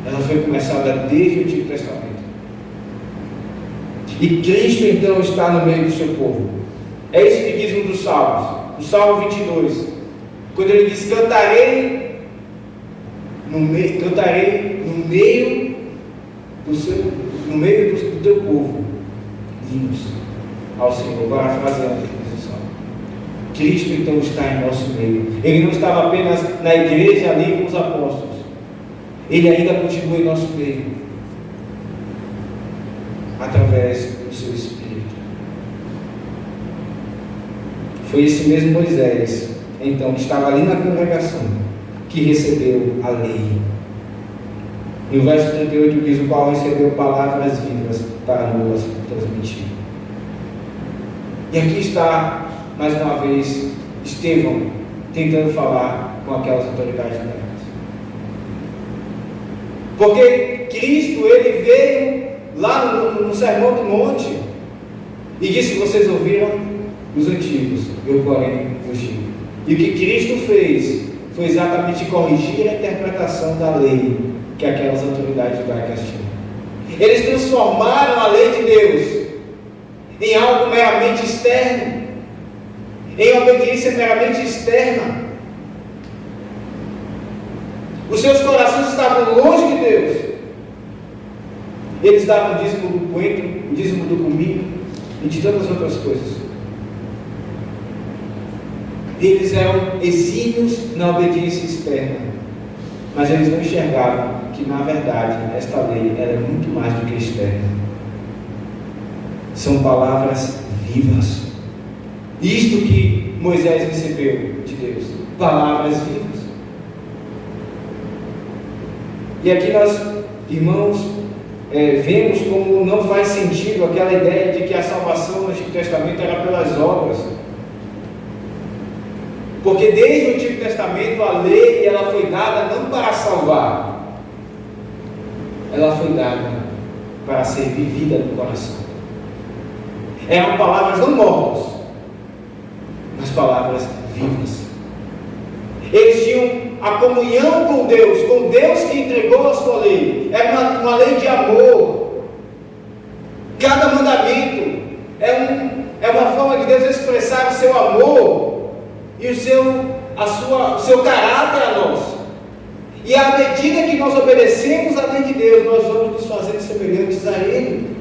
Ela foi começada desde o Antigo Testamento. E Cristo então está no meio do seu povo. É isso que diz um dos Salmos, o Salmo 22, quando ele diz: cantarei no meio do teu povo hinos ao Senhor. Parafraseando aqui esse Salmo. Cristo então está em nosso meio. Ele não estava apenas na igreja ali com os apóstolos, ele ainda continua em nosso meio, através do seu Espírito. Foi esse mesmo Moisés, então, que estava ali na congregação, que recebeu a lei. E o verso 38 diz: o qual recebeu palavras vivas para nos transmitir. E aqui está, mais uma vez, Estevão tentando falar com aquelas autoridades judaicas. Porque Cristo, ele veio lá no Sermão do Monte e disse: vocês ouviram os antigos, eu porém vos digo. E o que Cristo fez foi exatamente corrigir a interpretação da lei que aquelas autoridades judaicas tinham. Eles transformaram a lei de Deus em algo meramente externo, em obediência meramente externa. Os seus corações estavam longe de Deus. Eles davam o dízimo do coentro, o dízimo do cominho e de tantas outras coisas. Eles eram exímios na obediência externa, mas eles não enxergavam que, na verdade, esta lei era muito mais do que externa. São palavras vivas. Isto que Moisés recebeu de Deus, palavras vivas. E aqui nós, irmãos, vemos como não faz sentido aquela ideia de que a salvação no Antigo Testamento era pelas obras. Porque desde o Antigo Testamento a lei ela foi dada não para salvar, ela foi dada para ser vivida no coração. Eram palavras não mortas, mas palavras vivas. Eles tinham a comunhão com Deus que entregou a sua lei. Era uma lei de amor. Cada mandamento é uma forma de Deus expressar o seu amor e o seu caráter a nós. E à medida que nós obedecemos a lei de Deus, nós vamos nos fazendo semelhantes a Ele.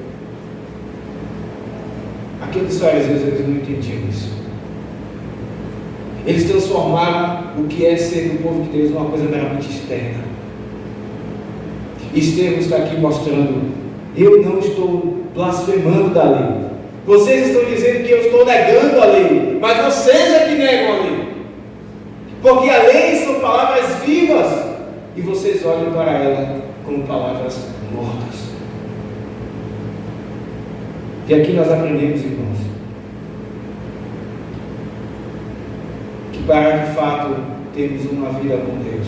Aqueles fariseus, eles não entendiam isso. Eles transformaram o que é ser do povo de Deus numa coisa meramente externa. Estevão está aqui mostrando: eu não estou blasfemando da lei. Vocês estão dizendo que eu estou negando a lei, mas vocês é que negam a lei. Porque a lei são palavras vivas e vocês olham para ela como palavras mortas. E aqui nós aprendemos, irmãos, que para de fato termos uma vida com Deus,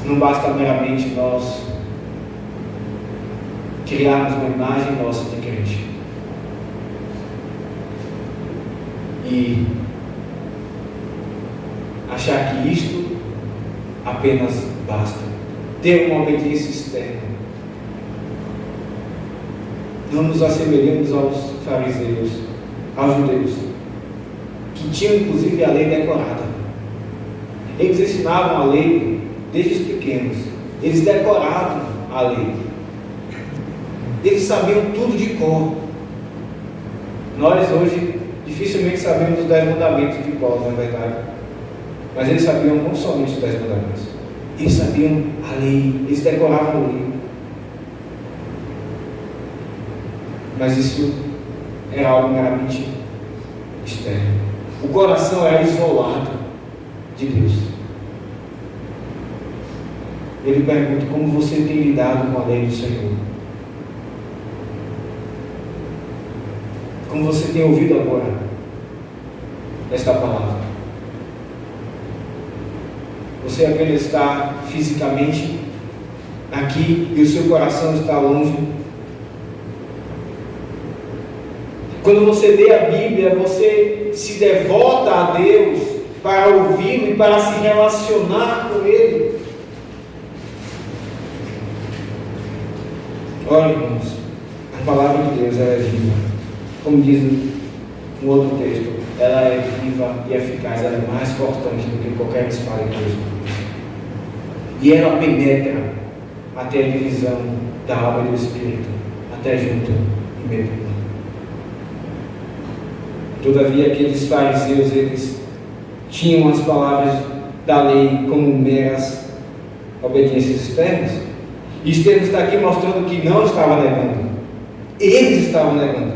não basta meramente nós criarmos uma imagem nossa de crente e achar que isto apenas basta, ter uma obediência externa. Não nos assemelhamos aos fariseus, aos judeus, que tinham inclusive a lei decorada. Eles ensinavam a lei desde os pequenos, eles decoravam a lei, eles sabiam tudo de cor. Nós hoje dificilmente sabemos os 10 mandamentos de cor, não é verdade? Mas eles sabiam não somente os 10 mandamentos, eles sabiam a lei, eles decoravam a lei. Mas isso era algo meramente externo. O coração era isolado de Deus. Ele pergunta: como você tem lidado com a lei do Senhor? Como você tem ouvido agora esta palavra? Você apenas está fisicamente aqui e o seu coração está longe? Quando você lê a Bíblia, você se devota a Deus para ouvi-lo e para se relacionar com Ele. Olha, irmãos, a palavra de Deus ela é viva. Como diz no outro texto, ela é viva e eficaz, ela é mais cortante do que qualquer espada de Deus. E ela penetra até a divisão da alma e do espírito, até junto e meio. Todavia, aqueles fariseus, eles tinham as palavras da lei como meras obediências externas. E Estevão está aqui mostrando que não estava negando. Eles estavam negando.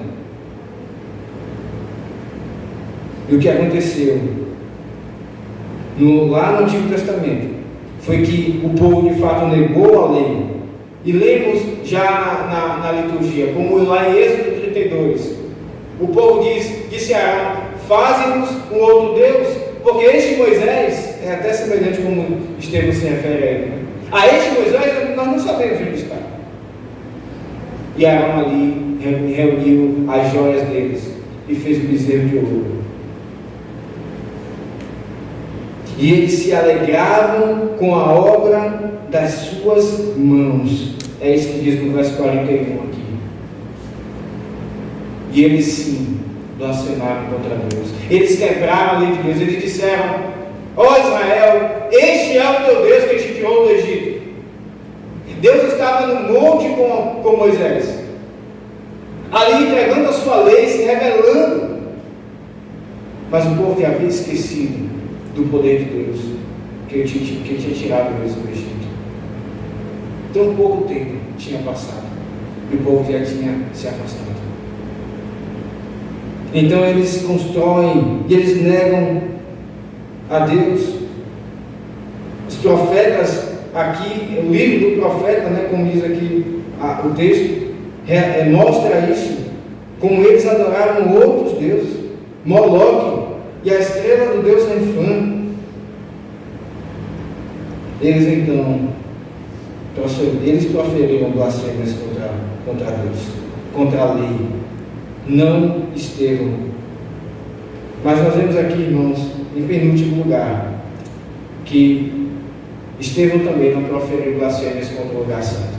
E o que aconteceu lá no Antigo Testamento foi que o povo de fato negou a lei. E lemos já na liturgia, como lá em Êxodo 32, o povo disse a Arão: faze-nos um outro Deus, porque este Moisés, é até semelhante como Estevão se refere a ele, né? A este Moisés nós não sabemos onde está. E Arão ali reuniu as joias deles e fez o bezerro de ouro. E eles se alegravam com a obra das suas mãos. É isso que diz no verso 41 aqui. E eles sim blasfemaram contra Deus. Eles quebraram a lei de Deus. Eles disseram: ó Israel, este é o teu Deus que te tirou do Egito. Deus estava no monte com Moisés, ali entregando a sua lei, se revelando. Mas o povo já havia esquecido do poder de Deus, que tinha tirado eles do Egito. Tão pouco tempo tinha passado e o povo já tinha se afastado. Então eles constroem e eles negam a Deus. Os profetas, aqui, o livro do profeta, como diz aqui o texto, mostra isso, como eles adoraram outros deuses, Moloque e a estrela do deus Renfã. Eles então proferiram blasfêmias contra Deus, contra a lei, não Estevão. Mas nós vemos aqui, irmãos, em penúltimo lugar, que Estevão também não proferiu blasfêmias contra o lugar santo.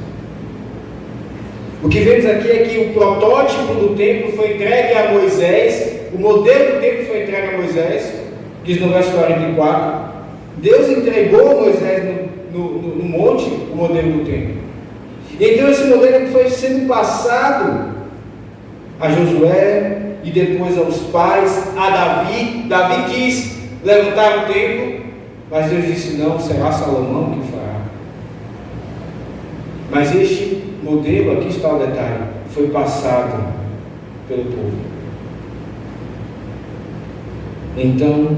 O que vemos aqui é que o protótipo do templo foi entregue a Moisés, o modelo do templo foi entregue a Moisés, diz no verso 44. Deus entregou a Moisés no monte o modelo do templo. Então esse modelo foi sendo passado a Josué e depois aos pais, a Davi. Davi quis levantar o templo, mas Deus disse: não, será Salomão que fará. Mas este modelo, aqui está o detalhe, foi passado pelo povo. Então,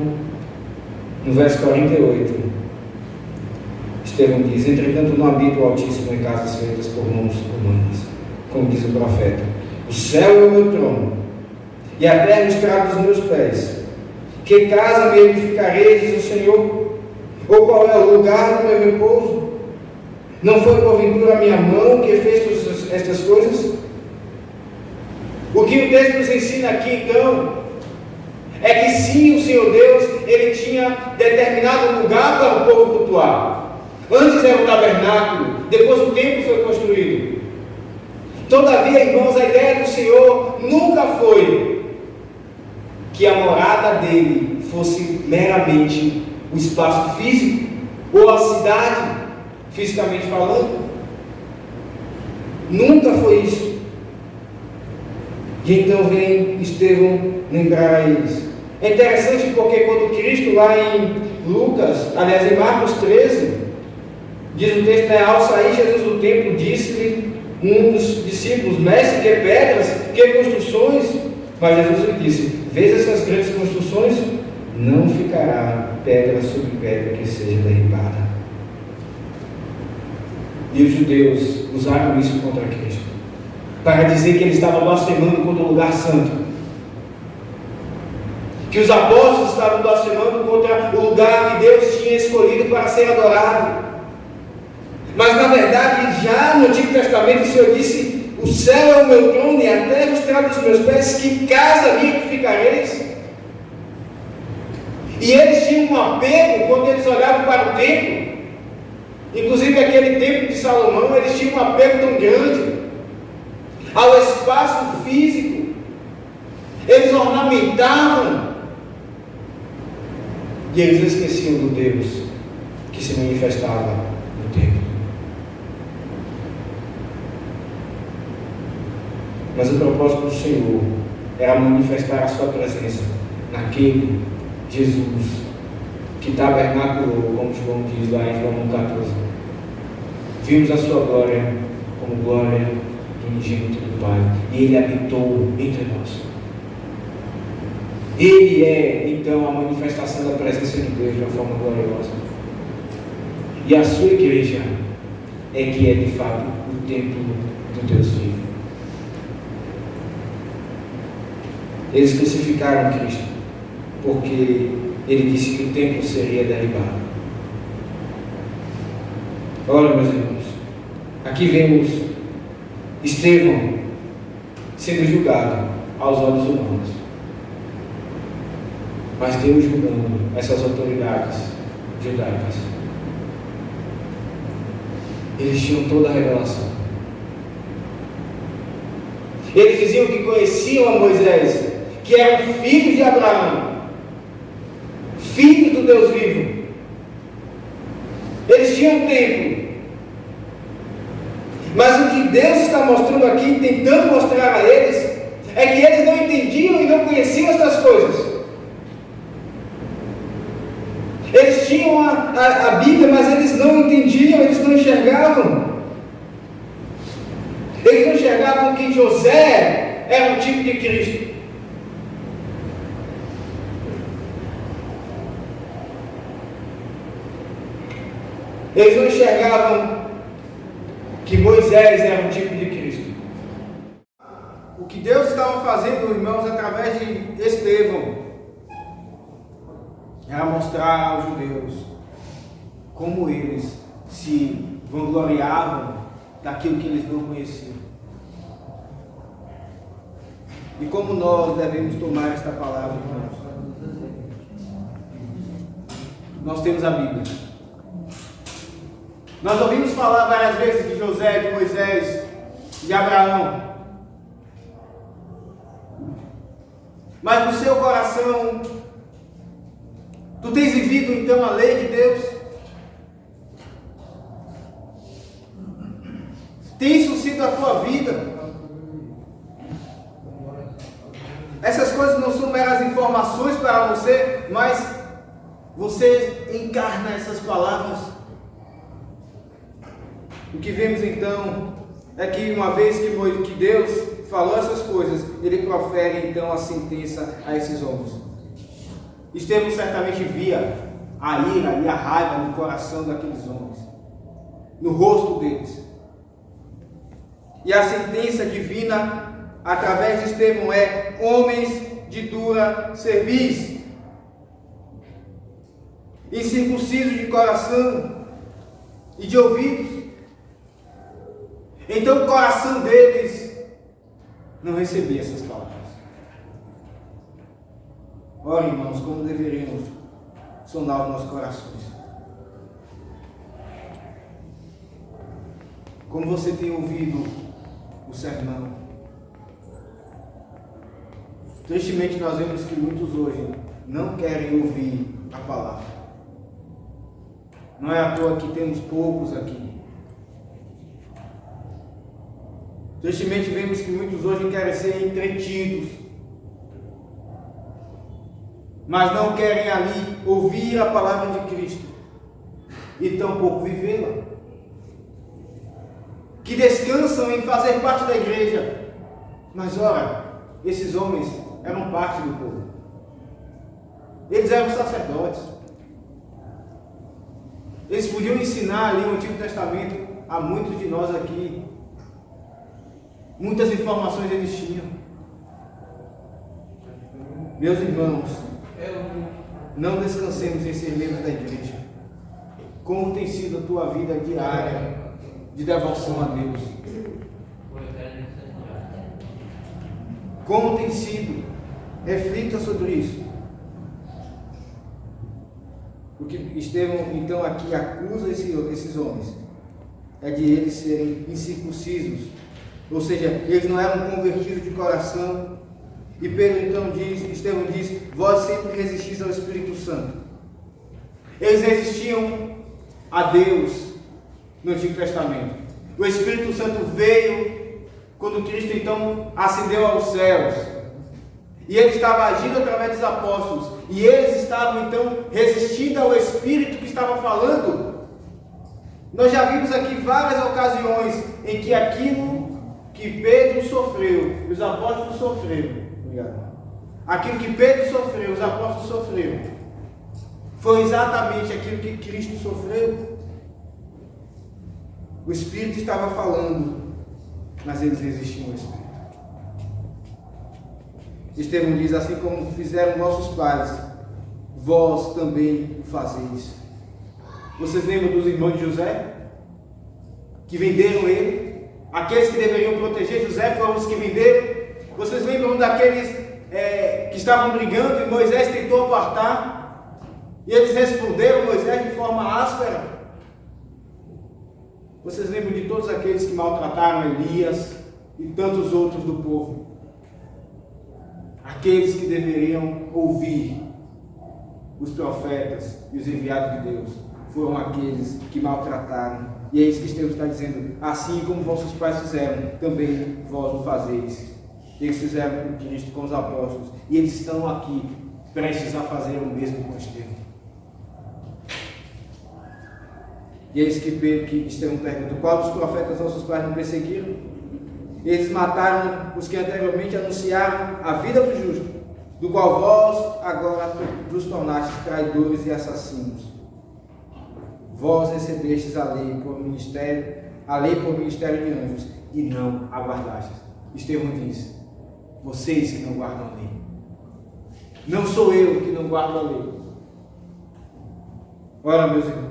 no verso 48, Estevão diz: entretanto não habito o Altíssimo em casas feitas por mãos humanas, como diz o profeta. O céu é o meu trono, e a terra o estrado dos meus pés. Que casa me edificarei, diz o Senhor? Ou qual é o lugar do meu repouso? Não foi porventura a minha mão que fez todas estas coisas? O que o texto nos ensina aqui então é que sim, o Senhor Deus, Ele tinha determinado um lugar para o povo cultuar. Antes era o tabernáculo, depois o templo foi construído. Todavia, irmãos, a ideia do Senhor nunca foi que a morada dele fosse meramente o espaço físico ou a cidade, fisicamente falando. Nunca foi isso. E então vem Estevão lembrar a eles. É interessante porque quando Cristo, lá em Lucas, aliás em Marcos 13, diz o texto, ao sair Jesus do templo, disse-lhe um dos discípulos: mestre, que pedras, que construções? Mas Jesus lhe disse: vês essas grandes construções? Não ficará pedra sobre pedra que seja derribada. E os judeus usaram isso contra Cristo, para dizer que ele estava blasfemando contra o lugar santo, que os apóstolos estavam blasfemando contra o lugar que Deus tinha escolhido para ser adorado. Mas na verdade, já no Antigo Testamento, o Senhor disse: o céu é o meu trono e a terra o estrado dos meus pés, que casa me edificareis? E eles tinham um apego quando eles olhavam para o templo. Inclusive aquele templo de Salomão, eles tinham um apego tão grande ao espaço físico. Eles ornamentavam e eles esqueciam do Deus que se manifestava no templo. Mas o propósito do Senhor era manifestar a sua presença naquele Jesus que tabernaculou, como João diz lá em João 14. Vimos a sua glória como glória do unigênito do Pai, e Ele habitou entre nós. Ele é então a manifestação da presença de Deus de uma forma gloriosa. E a sua igreja é que é de fato o templo do Deus vivo. Eles crucificaram Cristo porque Ele disse que o templo seria derribado. Ora, meus irmãos, aqui vemos Estevão sendo julgado aos olhos humanos, mas Deus julgando essas autoridades judaicas. Eles tinham toda a revelação. Eles diziam que conheciam a Moisés, que eram filhos de Abraão, filhos do Deus vivo. Eles tinham tempo. Mas o que Deus está mostrando aqui, tentando mostrar a eles, é que eles não entendiam e não conheciam estas coisas. Eles tinham a Bíblia, mas eles não entendiam, eles não enxergavam. Eles não enxergavam que José era um tipo de Cristo. Eles não enxergavam que Moisés era um tipo de Cristo. O que Deus estava fazendo, irmãos, através de Estevão, era mostrar aos judeus como eles se vangloriavam daquilo que eles não conheciam. E como nós devemos tomar esta palavra, irmãos. Nós temos a Bíblia. Nós ouvimos falar várias vezes de José, de Moisés, de Abraão. Mas no seu coração, tu tens vivido então a lei de Deus? Tem isso sido a tua vida? Essas coisas não são meras informações para você, mas você encarna essas palavras. O que vemos então é que uma vez que Deus falou essas coisas, Ele profere então a sentença a esses homens. Estevão certamente via a ira e a raiva no coração daqueles homens, no rosto deles. E a sentença divina através de Estevão é: homens de dura cerviz, incircuncisos de coração e de ouvidos. Então o coração deles não recebia essas palavras. Ora, irmãos, como deveríamos sonar os nossos corações? Como você tem ouvido o sermão? Tristemente nós vemos que muitos hoje não querem ouvir a palavra. Não é à toa que temos poucos aqui. Tristemente vemos que muitos hoje querem ser entretidos, mas não querem ali ouvir a palavra de Cristo e tampouco vivê-la. Que descansam em fazer parte da igreja, mas ora, esses homens eram parte do povo. Eles eram sacerdotes. Eles podiam ensinar ali o Antigo Testamento a muitos de nós aqui. Muitas informações eles tinham. Meus irmãos, não descansemos em ser membros da igreja. Como tem sido a tua vida diária de devoção a Deus? Como tem sido? Reflita sobre isso. O que Estevão então aqui acusa esses homens é de eles serem incircuncisos, ou seja, eles não eram convertidos de coração. E Pedro então Estevão diz: vós sempre resistis ao Espírito Santo. Eles resistiam a Deus no Antigo Testamento. O Espírito Santo veio quando Cristo então ascendeu aos céus. E ele estava agindo através dos apóstolos. E eles estavam então resistindo ao Espírito que estava falando. Nós já vimos aqui várias ocasiões em que aquilo que Pedro sofreu, os apóstolos sofreram. Obrigado. Aquilo que Pedro sofreu, os apóstolos sofreram, foi exatamente aquilo que Cristo sofreu. O Espírito estava falando, mas eles resistiam ao Espírito. Estevão diz: assim como fizeram nossos pais, vós também o fazeis. Vocês lembram dos irmãos de José? Que venderam ele? Aqueles que deveriam proteger José foram os que venderam. Vocês lembram daqueles que estavam brigando e Moisés tentou apartar? E eles responderam Moisés de forma áspera. Vocês lembram de todos aqueles que maltrataram Elias e tantos outros do povo? Aqueles que deveriam ouvir os profetas e os enviados de Deus foram aqueles que maltrataram. E é isso que Deus está dizendo: assim como vossos pais fizeram, também vós o fazeis. Eles fizeram com Cristo, com os apóstolos, e eles estão aqui prestes a fazer o mesmo com Estevão. E é isso que Estevão pergunta: qual dos profetas vossos pais não perseguiram? Eles mataram os que anteriormente anunciaram a vida do justo, do qual vós agora vos tornastes traidores e assassinos. Vós recebestes a lei por ministério de anjos, e não a guardastes. Estevão diz: vocês que não guardam a lei. Não sou eu que não guardo a lei. Ora, meus irmãos,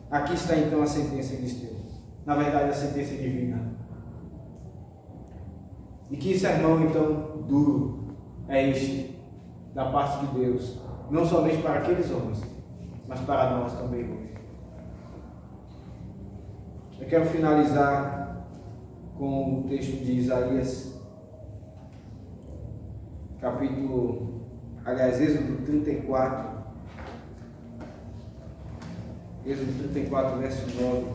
aqui está então a sentença de Estevão. Na verdade, a sentença divina. E que sermão então duro é este da parte de Deus, não somente para aqueles homens, mas para nós também hoje. Eu quero finalizar com o texto de Isaías, Êxodo 34, verso 9.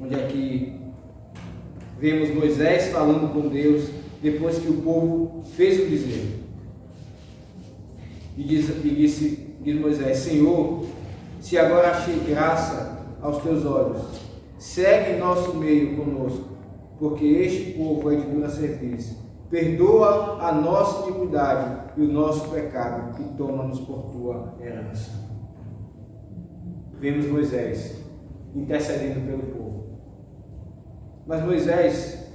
Onde aqui vemos Moisés falando com Deus depois que o povo fez o bezerro. E diz Moisés: Senhor, se agora achei graça aos teus olhos, segue em nosso meio conosco, porque este povo é de dura serviço. Perdoa a nossa iniquidade e o nosso pecado, e toma-nos por tua herança. Vemos Moisés intercedendo pelo povo. Mas Moisés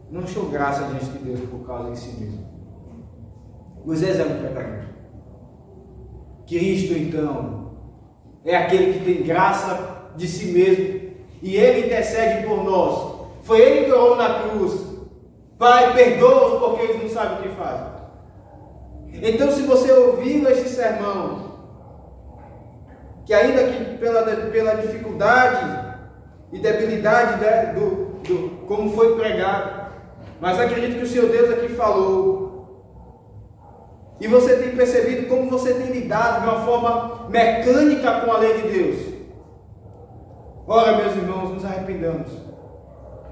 não achou graça diante de Deus por causa de si mesmo. Moisés era um pecador. Cristo, então, é aquele que tem graça de si mesmo, e Ele intercede por nós. Foi Ele que orou na cruz: Pai, perdoa-os porque eles não sabem o que fazem. Então, se você ouviu este sermão, que ainda que pela dificuldade e debilidade como foi pregado, mas acredito que o Senhor Deus aqui falou, e você tem percebido como você tem lidado de uma forma mecânica com a lei de Deus. Ora, meus irmãos, nos arrependamos,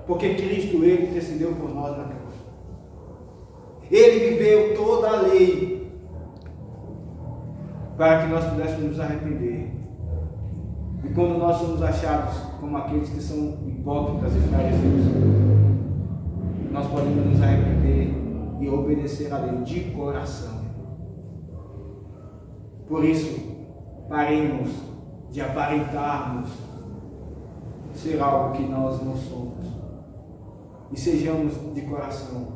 porque Cristo, Ele intercedeu por nós na cruz. Ele viveu toda a lei para que nós pudéssemos nos arrepender. E quando nós somos achados como aqueles que são hipócritas e fariseus, nós podemos nos arrepender e obedecer a lei de coração. Por isso, paremos de aparentarmos ser algo que nós não somos, e sejamos de coração,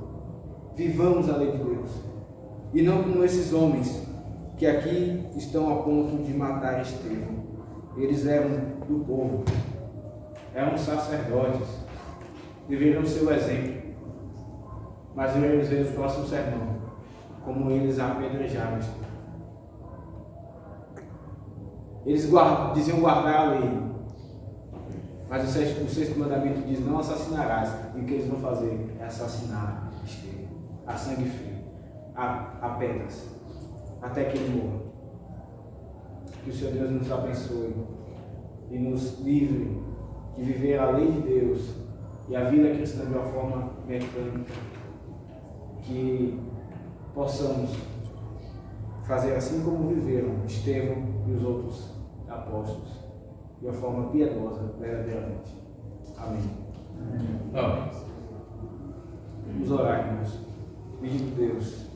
vivamos a lei de Deus, e não como esses homens que aqui estão a ponto de matar Estevão. Eles eram do povo, eram sacerdotes, deveriam ser o exemplo, mas devemos ver no próximo sermão como eles apedrejaram Estevão. Eles diziam guardar a lei, mas o sexto mandamento diz: não assassinarás, e o que eles vão fazer é assassinar Estevão, a sangue frio, a pedras, até que ele morra. Que o Senhor Deus nos abençoe e nos livre de viver a lei de Deus e a vida cristã de uma forma mecânica, que possamos fazer assim como viveram Estevão e os outros apóstolos, de uma forma piedosa, verdadeiramente. Amém. Amém. Vamos orar, irmãos. Pedindo a Deus,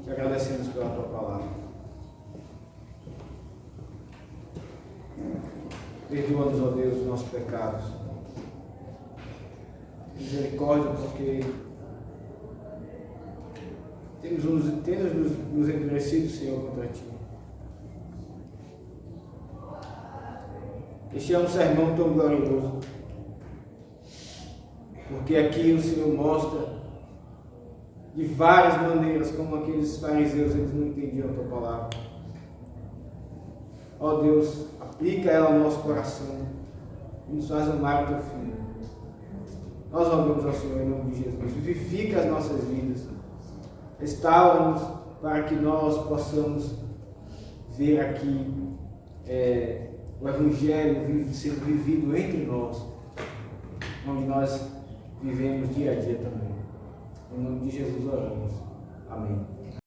te agradecemos pela tua palavra. Perdoa-nos, ó Deus, nossos pecados. Misericórdia, porque temos nos endurecido, Senhor, contra ti. Este é um sermão tão glorioso, porque aqui o Senhor mostra de várias maneiras como aqueles fariseus eles não entendiam a tua palavra. Ó Deus, aplica ela ao nosso coração e nos faz amar o teu Filho. Nós rogamos ao Senhor em nome de Jesus, vivifica as nossas vidas, restaura-nos para que nós possamos ver aqui o Evangelho ser vivido entre nós, onde nós vivemos dia a dia também. Em nome de Jesus oramos. Amém.